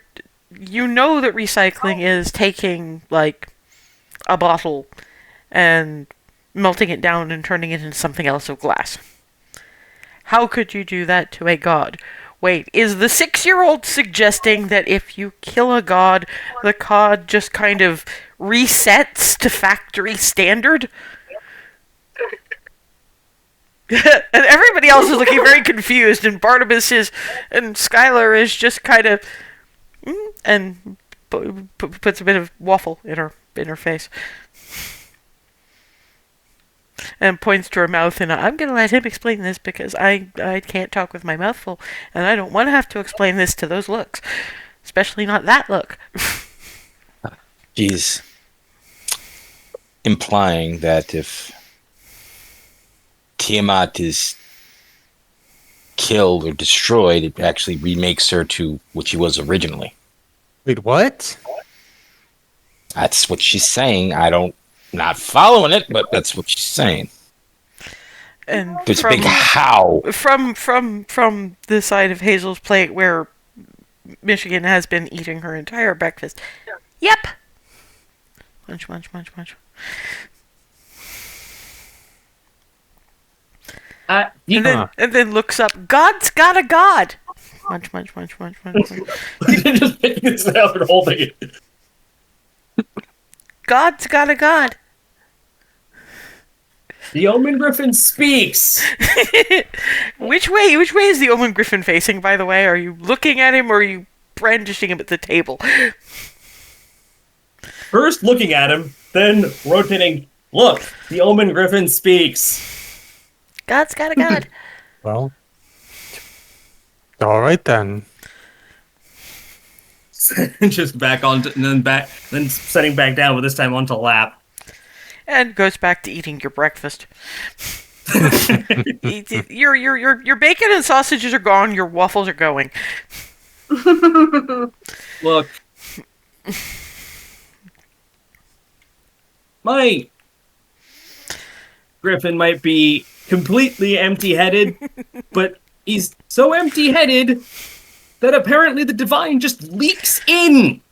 you know that recycling is taking, like, a bottle and melting it down and turning it into something else of glass. How could you do that to a god? Wait, is the 6-year-old suggesting that if you kill a god, the god just kind of resets to factory standard? And everybody else is looking very confused, and Barnabas and Skylar is just kind of... and puts a bit of waffle in her face. And points to her mouth, and I'm going to let him explain this because I can't talk with my mouth full, and I don't want to have to explain this to those looks. Especially not that look. She's implying that if Tiamat is killed or destroyed, it actually remakes her to what she was originally. Wait, what? That's what she's saying. Not following it, but that's what she's saying. And There's a big how. From the side of Hazel's plate where Michigan has been eating her entire breakfast. Yep. Munch, munch, munch, munch. And then looks up. God's got a god. Munch, munch, munch, munch, munch, munch. Just making this sound and holding it. God's got a god. The Omen Griffin speaks. Which way is the Omen Griffin facing, by the way? Are you looking at him or are you brandishing him at the table? First looking at him, then rotating. Look, the Omen Griffin speaks. God's got a god. Well, all right then. Just back on, then setting back down, but this time onto lap. and goes back to eating your breakfast. Your bacon and sausages are gone. Your waffles are going. Look, my Griffin might be completely empty-headed, but he's so empty-headed that apparently the divine just leaks in.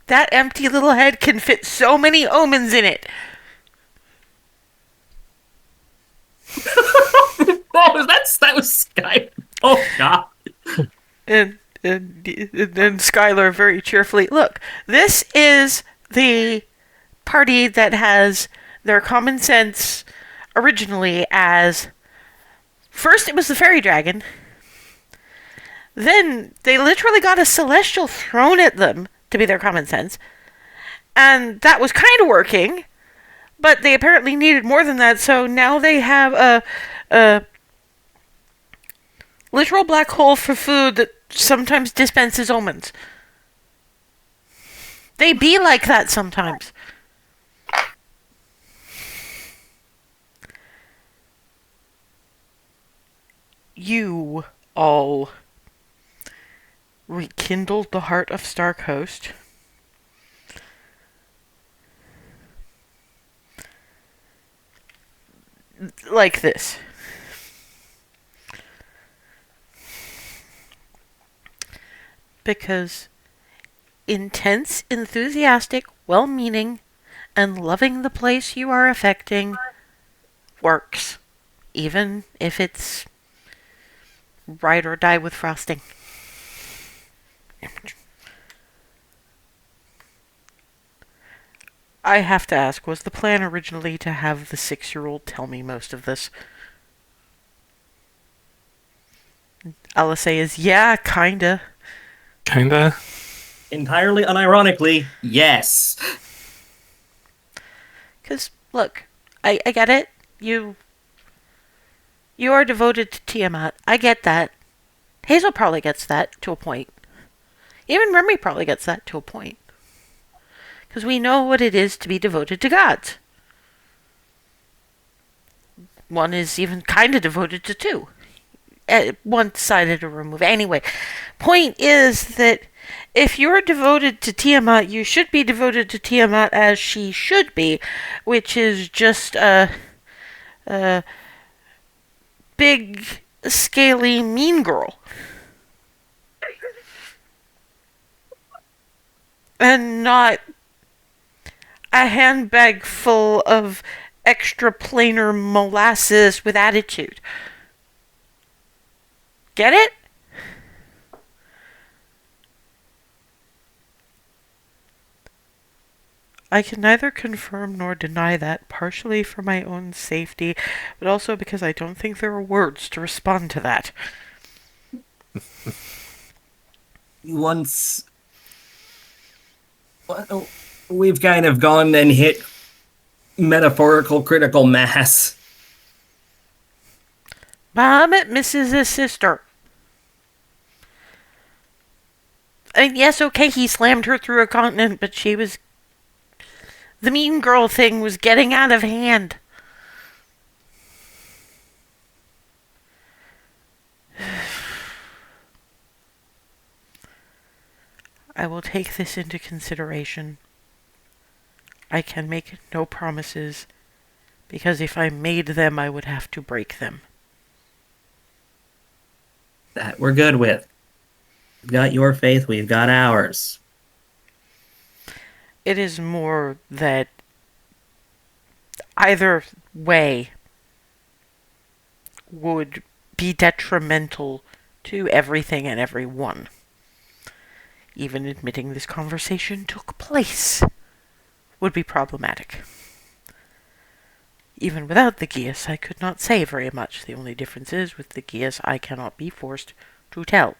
That empty little head can fit so many omens in it. Oh, that was Sky. Oh God. And then Skylar very cheerfully, look, this is the party that has their common sense originally as, first it was the fairy dragon, then they literally got a celestial thrown at them to be their common sense, and that was kind of working, but they apparently needed more than that, so now they have a literal black hole for food that sometimes dispenses omens. They be like that sometimes. You all rekindled the heart of Starcoast. Like this. Because intense, enthusiastic, well-meaning, and loving the place you are affecting works. Even if it's ride or die with frosting. I have to ask, was the plan originally to have the 6-year-old tell me most of this? I'll say is, yeah, kinda. Kinda. Entirely unironically, yes. Because, look, I get it. You are devoted to Tiamat. I get that. Hazel probably gets that to a point. Even Remy probably gets that to a point. Because we know what it is to be devoted to gods. One is even kind of devoted to two. At one side of the room. Anyway, point is that if you're devoted to Tiamat, you should be devoted to Tiamat as she should be, which is just a big, scaly, mean girl. And not a handbag full of extra plainer molasses with attitude. Get it? I can neither confirm nor deny that, partially for my own safety, but also because I don't think there are words to respond to that. Once we've kind of gone and hit metaphorical critical mass. Bahamut misses his sister. And yes, okay, he slammed her through a continent, but she was... The mean girl thing was getting out of hand. I will take this into consideration. I can make no promises, because if I made them, I would have to break them. That we're good with. We've got your faith, we've got ours. It is more that either way would be detrimental to everything and everyone. Even admitting this conversation took place would be problematic. Even without the Geas, I could not say very much. The only difference is, with the Geas, I cannot be forced to tell.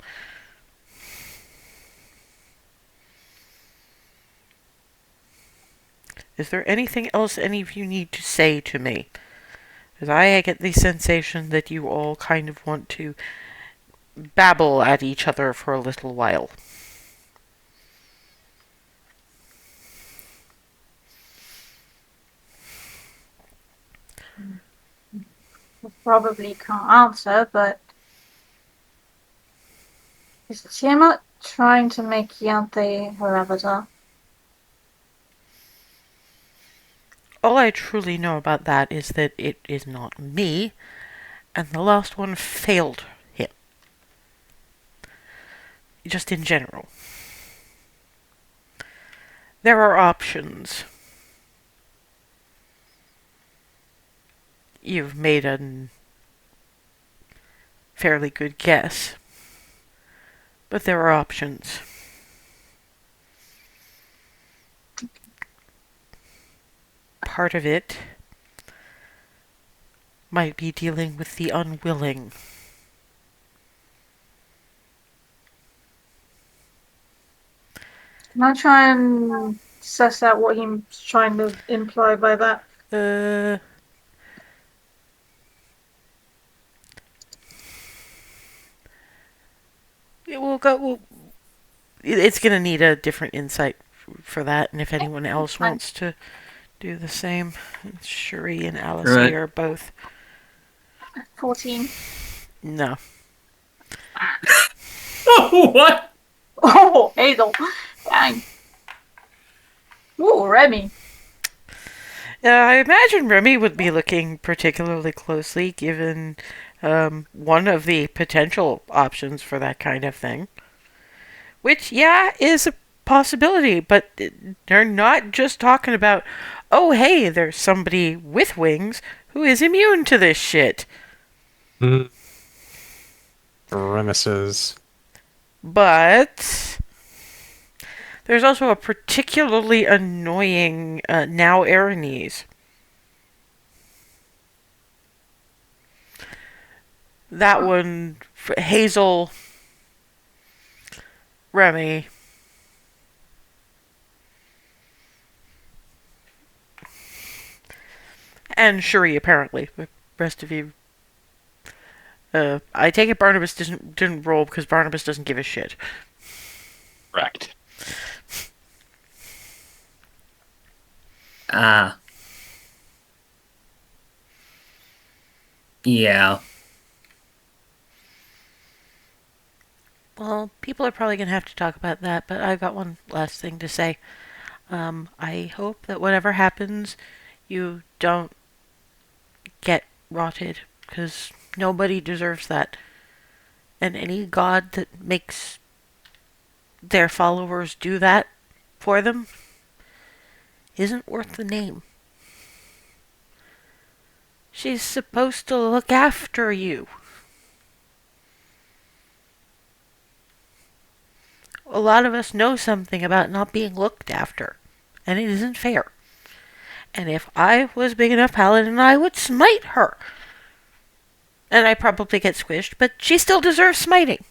Is there anything else any of you need to say to me? Because I get the sensation that you all kind of want to babble at each other for a little while. probably can't answer, but is Tiamat trying to make Yante her avatar? All I truly know about that is that it is not me, and the last one failed him. Just in general. There are options. You've made a fairly good guess. But there are options. Part of it might be dealing with the unwilling. Can I try and suss out what he's trying to imply by that? It's gonna need a different insight for that, and if anyone else wants to do the same, Shuri and Alice Right. are both. 14. No. Oh, what? Oh, Hazel. Dang. Ooh, Remy. I imagine Remy would be looking particularly closely, given one of the potential options for that kind of thing. Which, yeah, is a possibility, but they're not just talking about, oh, hey, there's somebody with wings who is immune to this shit. Grimaces. But there's also a particularly annoying now Aranese. That one, Hazel, Remy, and Shuri, apparently. The rest of you. I take it Barnabas didn't roll because Barnabas doesn't give a shit. Correct. Ah. Yeah. Well, people are probably going to have to talk about that, but I've got one last thing to say. I hope that whatever happens, you don't get rotted, because nobody deserves that. And any god that makes their followers do that for them isn't worth the name. She's supposed to look after you. A lot of us know something about not being looked after, and it isn't fair. And if I was big enough paladin, I would smite her. And I probably get squished, but she still deserves smiting.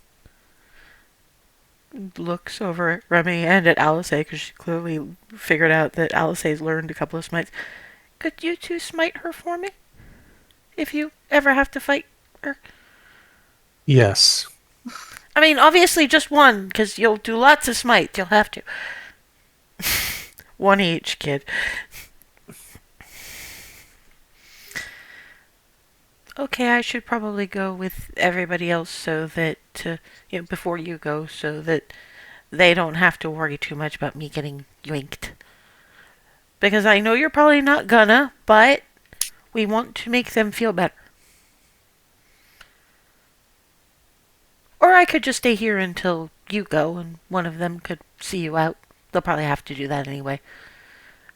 Looks over at Remy and at Alice, because she clearly figured out that Alice's learned a couple of smites. Could you two smite her for me? If you ever have to fight her? Yes. I mean, obviously just one, because you'll do lots of smites. You'll have to. One each, kid. Okay, I should probably go with everybody else so that, before you go, so that they don't have to worry too much about me getting yoinked. Because I know you're probably not gonna, but we want to make them feel better. Or I could just stay here until you go and one of them could see you out. They'll probably have to do that anyway.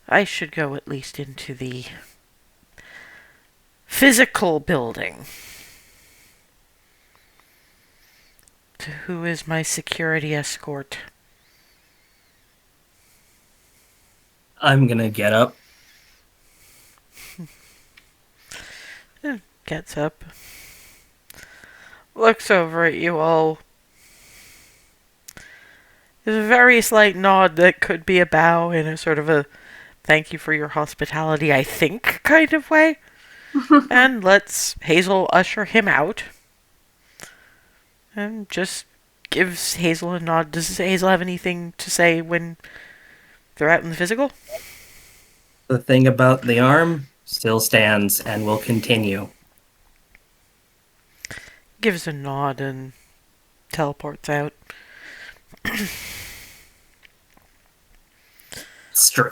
I should go at least into the physical building. To who is my security escort? I'm gonna get up. Gets up. Looks over at you all. There's a very slight nod that could be a bow in a sort of a thank you for your hospitality, I think, kind of way. And lets Hazel usher him out. And just gives Hazel a nod. Does Hazel have anything to say when they're out in the physical? The thing about the arm still stands and will continue. gives a nod and teleports out. I'm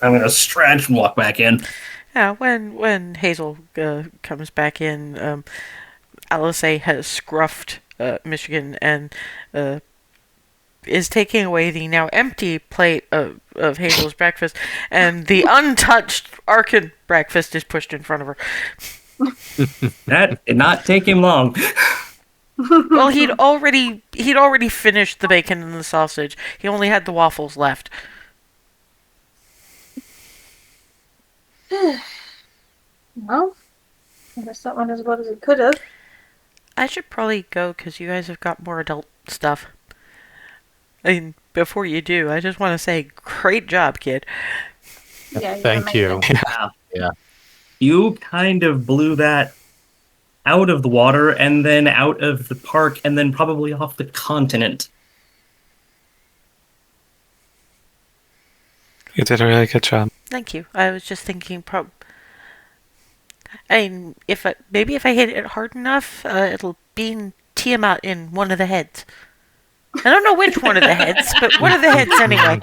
gonna stretch and walk back in. Yeah, when Hazel comes back in, Alice has scruffed Michigan and is taking away the now empty plate of Hazel's breakfast, and the untouched Arkan breakfast is pushed in front of her. That did not take him long. Well, he'd already finished the bacon and the sausage. He only had the waffles left. Well, I guess that went as well as it could have. I should probably go because you guys have got more adult stuff. I mean, before you do, I just want to say, great job, kid. Yeah, you're Thank you. amazing. Yeah. You kind of blew that out of the water and then out of the park and then probably off the continent. You did a really good job. Thank you. I was just thinking, I mean, maybe if I hit it hard enough, it'll beam Tiamat in one of the heads. I don't know which one of the heads, but one of the heads anyway.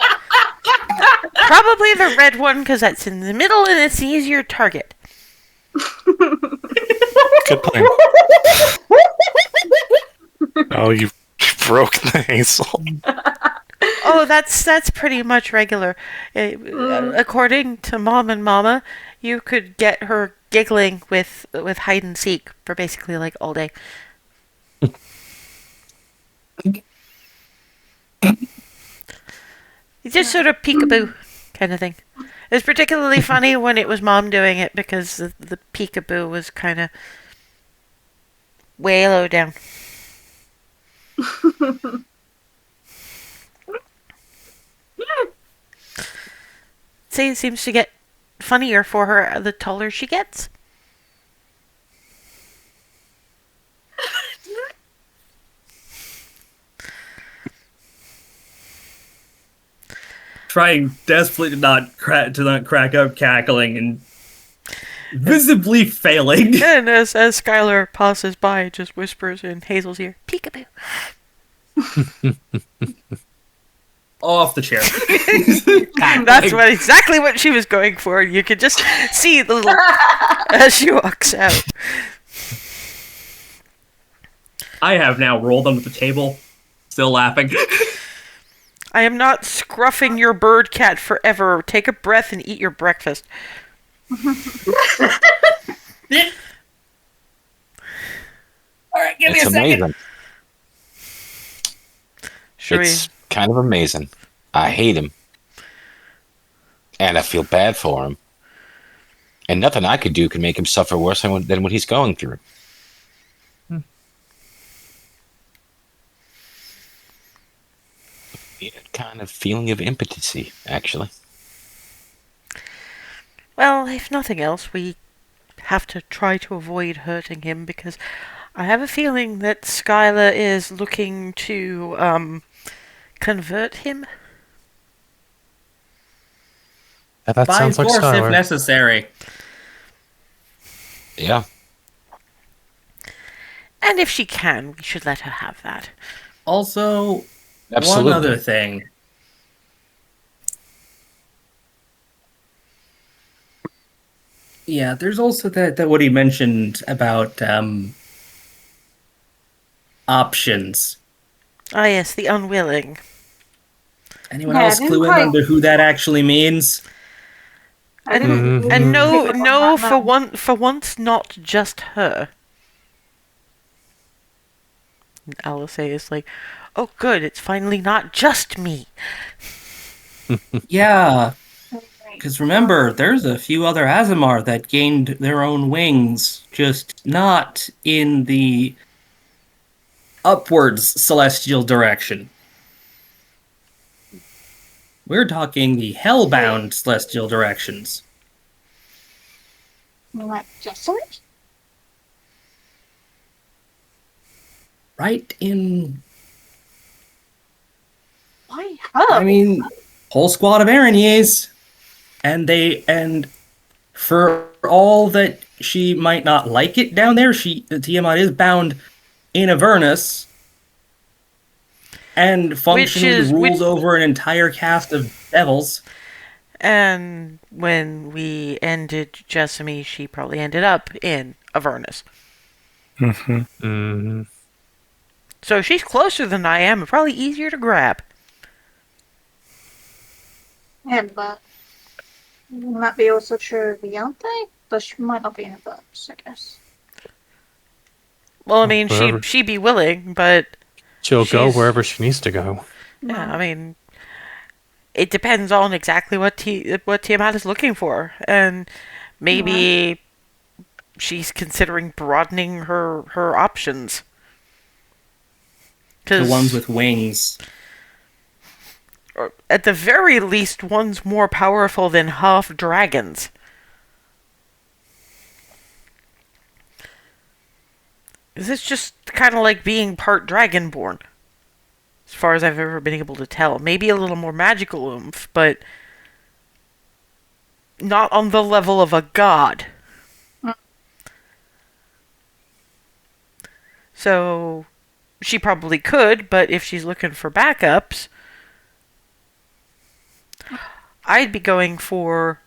Probably the red one, because that's in the middle and it's an easier target. Good plan. Oh, you broke the Hazel. Oh, that's pretty much regular. According to Mom and Mama, you could get her giggling with hide and seek for basically like all day. It's just sort of peekaboo kind of thing. It was particularly funny when it was Mom doing it because the peekaboo was kind of way low down. See, it seems to get funnier for her the taller she gets. Trying desperately to not crack up cackling and visibly failing. And as Skylar passes by, just whispers in Hazel's ear, "Peekaboo." Off the chair. That's exactly what she was going for. You could just see the little as she walks out. I have now rolled under the table, still laughing. I am not scruffing your bird cat forever. Take a breath and eat your breakfast. Alright, give me It's a second. amazing. Should It's kind of amazing. I hate him. And I feel bad for him. And nothing I could do could make him suffer worse than what he's going through. Weird kind of feeling of impotency, actually. Well, if nothing else, we have to try to avoid hurting him because I have a feeling that Skylar is looking to convert him. That By sounds like force if Skylar. necessary. Yeah. And if she can, we should let her have that. Also, Absolutely. one other thing. Yeah, there's also that what he mentioned about options. Ah, yes, the unwilling. Anyone Yeah, else I didn't clue in quite- under who that actually means? I didn't And no, pick up on no, that, for once, not just her. And Alice is like, oh, good, it's finally not just me. Yeah, no. because remember, there's a few other Azamar that gained their own wings, just not in the upwards celestial direction. We're talking the hellbound celestial directions. You like Jessamine? Right in, Why her? I mean, whole squad of Aranyes. And for all that she might not like it down there, Tiamat is bound in Avernus and functionally rules over an entire cast of devils. And when we ended Jessamy, she probably ended up in Avernus. Mm-hmm. So she's closer than I am and probably easier to grab. Yeah, but wouldn't that be also true of Beyonce? But she might not be in Avernus, I guess. Well, I mean, Wherever. she'd be willing, but She'll go she's- wherever she needs to go. yeah, I mean, it depends on exactly what Tiamat is looking for, and maybe she's considering broadening her options. The ones with wings. Or at the very least, one's more powerful than half dragons. Is this just kind of like being part dragonborn? As far as I've ever been able to tell. Maybe a little more magical oomph, but not on the level of a god. So, she probably could, but if she's looking for backups, I'd be going for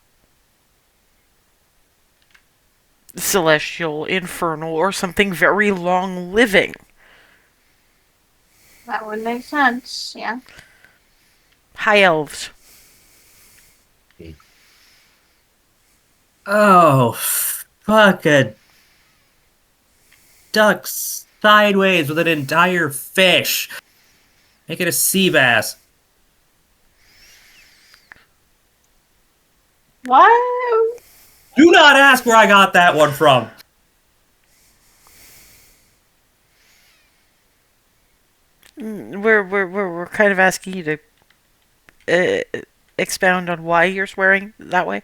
celestial, infernal, or something very long-living. That would make sense, yeah. High elves. Oh, fuck a duck sideways with an entire fish. Make it a sea bass. What? Do not ask where I got that one from. We're kind of asking you to expound on why you're swearing that way.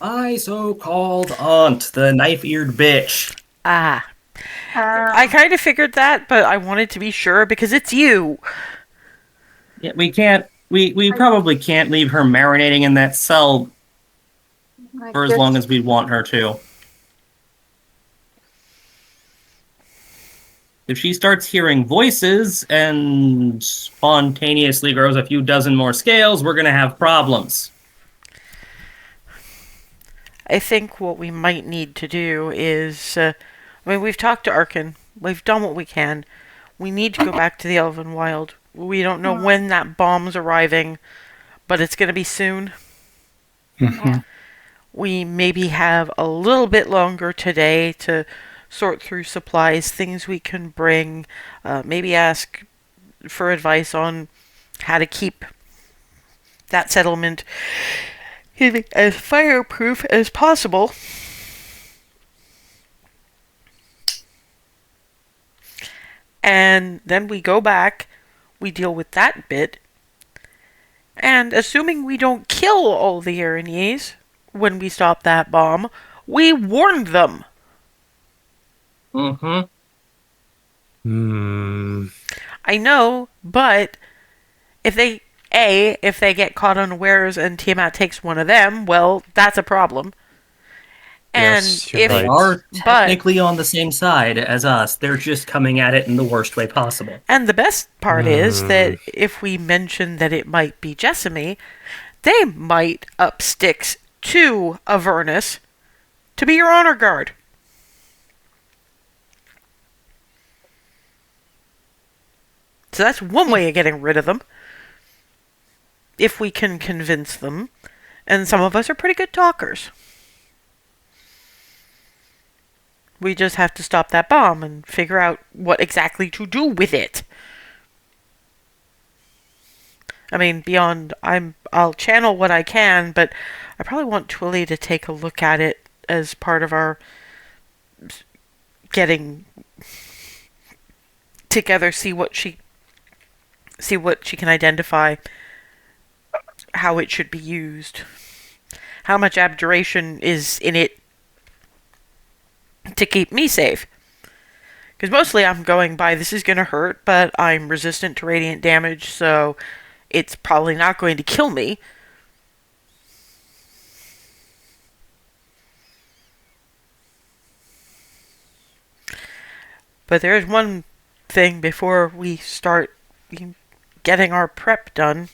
My so-called aunt, the knife-eared bitch. Ah. I kind of figured that, but I wanted to be sure because it's you. Yeah, we can't. We probably can't leave her marinating in that cell for as long as we want her to. If she starts hearing voices and spontaneously grows a few dozen more scales, we're gonna have problems. I think what we might need to do is, I mean, we've talked to Arkin. We've done what we can. We need to go back to the Elven Wild. We don't know when that bomb's arriving, but it's going to be soon. Mm-hmm. We maybe have a little bit longer today to sort through supplies, things we can bring, maybe ask for advice on how to keep that settlement as fireproof as possible. And then we go back, we deal with that bit, and assuming we don't kill all the Erinyes when we stop that bomb, we warned them. Mm-hmm. I know, but if they get caught unawares and Tiamat takes one of them, well, that's a problem. And Yes, you're if right. They are technically on the same side as us. They're just coming at it in the worst way possible. And the best part is that if we mention that it might be Jessamy, they might up sticks to Avernus to be your honor guard. So that's one way of getting rid of them. If we can convince them. And some of us are pretty good talkers. We just have to stop that bomb and figure out what exactly to do with it. I mean, beyond, I'll channel what I can, but I probably want Twilly to take a look at it as part of our getting together, see what she can identify, how it should be used, how much abjuration is in it to keep me safe. Because mostly I'm going by, this is going to hurt, but I'm resistant to radiant damage, so it's probably not going to kill me. But there's one thing before we start getting our prep done.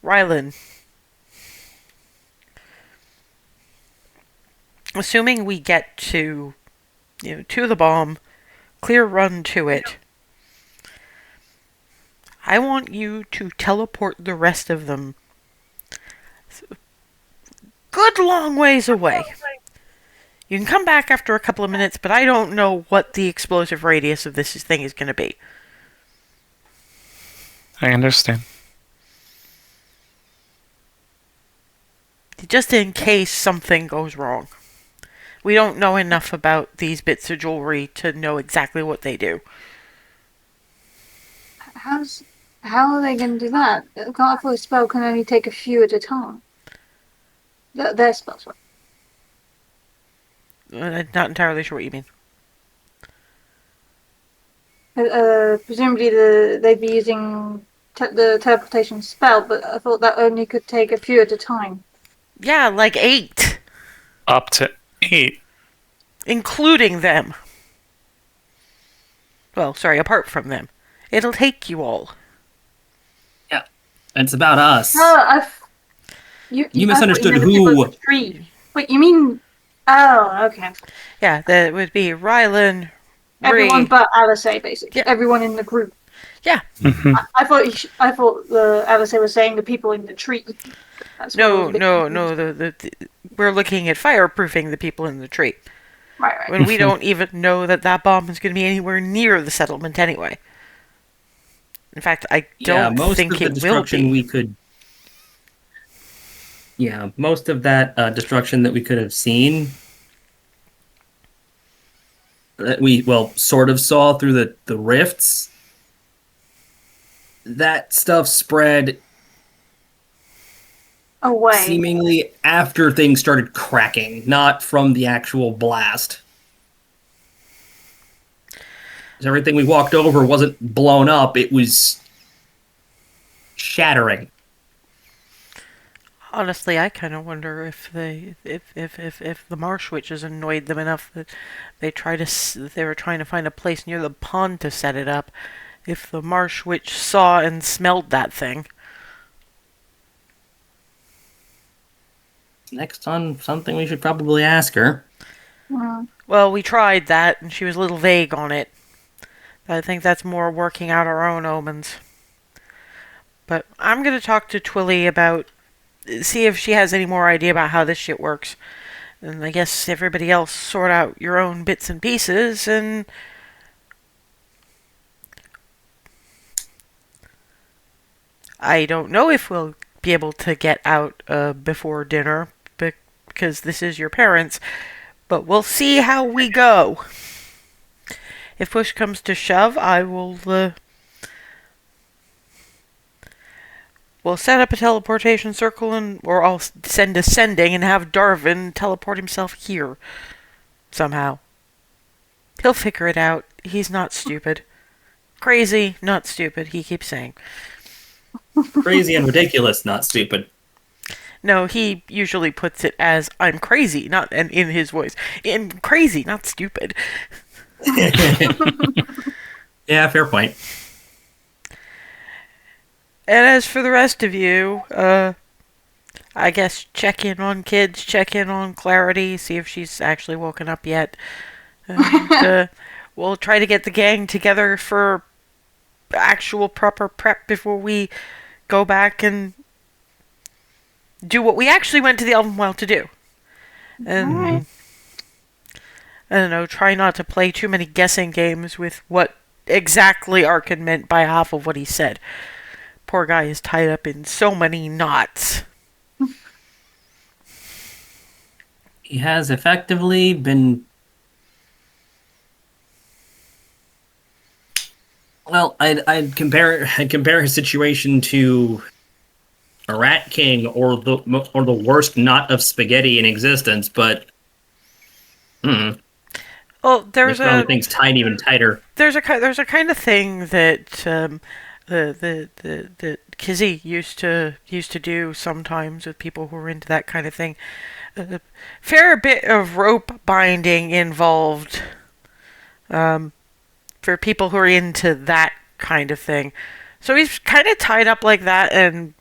Rylan, assuming we get to the bomb, clear run to it, I want you to teleport the rest of them good long ways away. You can come back after a couple of minutes, but I don't know what the explosive radius of this thing is going to be. I understand. Just in case something goes wrong. We don't know enough about these bits of jewelry to know exactly what they do. How are they going to do that? I thought a spell can only take a few at a time. Their spells, right? I'm not entirely sure what you mean. Presumably they'd be using the teleportation spell, but I thought that only could take a few at a time. Yeah, like 8. Up to 8. Including them. Well, sorry, apart from them. It'll take you all. Yeah, it's about us. You misunderstood I thought you meant the people in who. the tree. Wait, you mean? Oh, okay. Yeah, that would be Rylan, Everyone Ree. but Alice, basically. Yeah. Everyone in the group. Yeah. I thought the Alice was saying the people in the tree. That's what I was a bit confused. We're looking at fireproofing the people in the tree. Right. When we don't even know that bomb is going to be anywhere near the settlement anyway. In fact, I don't most think of the it will destruction be. we could. Yeah, most of that destruction that we could have seen, that we sort of saw through the rifts. That stuff spread Away. seemingly after things started cracking, not from the actual blast. 'Cause everything we walked over wasn't blown up; it was shattering. Honestly, I kind of wonder if the marsh witches annoyed them enough that they were trying to find a place near the pond to set it up. If the marsh witch saw and smelled that thing. Next on something we should probably ask her. Well, we tried that, and she was a little vague on it. I think that's more working out our own omens. But I'm going to talk to Twilly see if she has any more idea about how this shit works. And I guess everybody else sort out your own bits and pieces, and I don't know if we'll be able to get out before dinner, because this is your parents, but we'll see how we go. If push comes to shove, I will we'll set up a teleportation circle, or I'll send a sending and have Darvin teleport himself here somehow. He'll figure it out. He's not stupid. Crazy, not stupid, he keeps saying. Crazy and ridiculous, not stupid. No, he usually puts it as I'm crazy, not and in his voice. Crazy, not stupid. Yeah, fair point. And as for the rest of you, I guess check in on kids, check in on Clarity, see if she's actually woken up yet. And we'll try to get the gang together for actual proper prep before we go back and do what we actually went to the Elven Well to do. And I don't know, try not to play too many guessing games with what exactly Arkin meant by half of what he said. Poor guy is tied up in so many knots. He has effectively been... Well, I'd compare his situation to a Rat King or the worst knot of spaghetti in existence, but Well, there's a things tied even tighter. There's a kind of thing that the Kizzy used to do sometimes with people who were into that kind of thing. A fair bit of rope binding involved. for people who are into that kind of thing. So he's kind of tied up like that and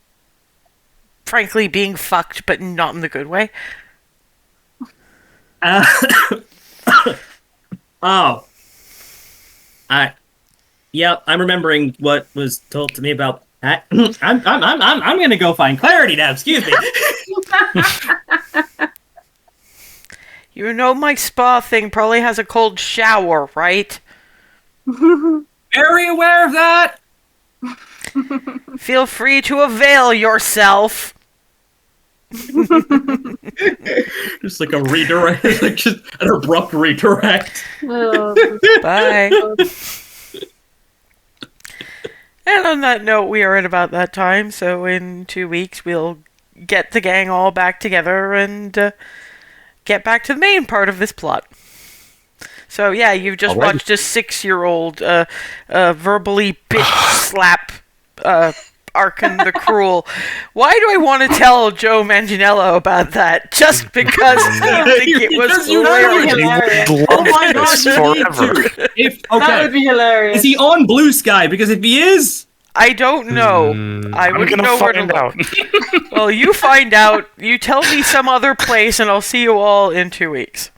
frankly being fucked, but not in the good way. Oh. Yep, I'm remembering what was told to me about that. I'm gonna go find clarity now, excuse me. You know my spa thing probably has a cold shower, right? Very aware of that. Feel free to avail yourself. Just like a redirect, like just an abrupt redirect. Bye. And on that note, we are at about that time, so in 2 weeks we'll get the gang all back together and get back to the main part of this plot. So yeah, you've just watched a 6-year-old verbally bitch slap Arkan the Cruel. Why do I want to tell Joe Manganiello about that? Just because I think it was Because you hilarious. He would Oh love my god, this you need forever. to. If, That okay, would be hilarious. is he on Blue Sky? Because if he is, I don't know. I I'm wouldn't gonna know where to find look. out. Well, you find out. You tell me some other place, and I'll see you all in 2 weeks.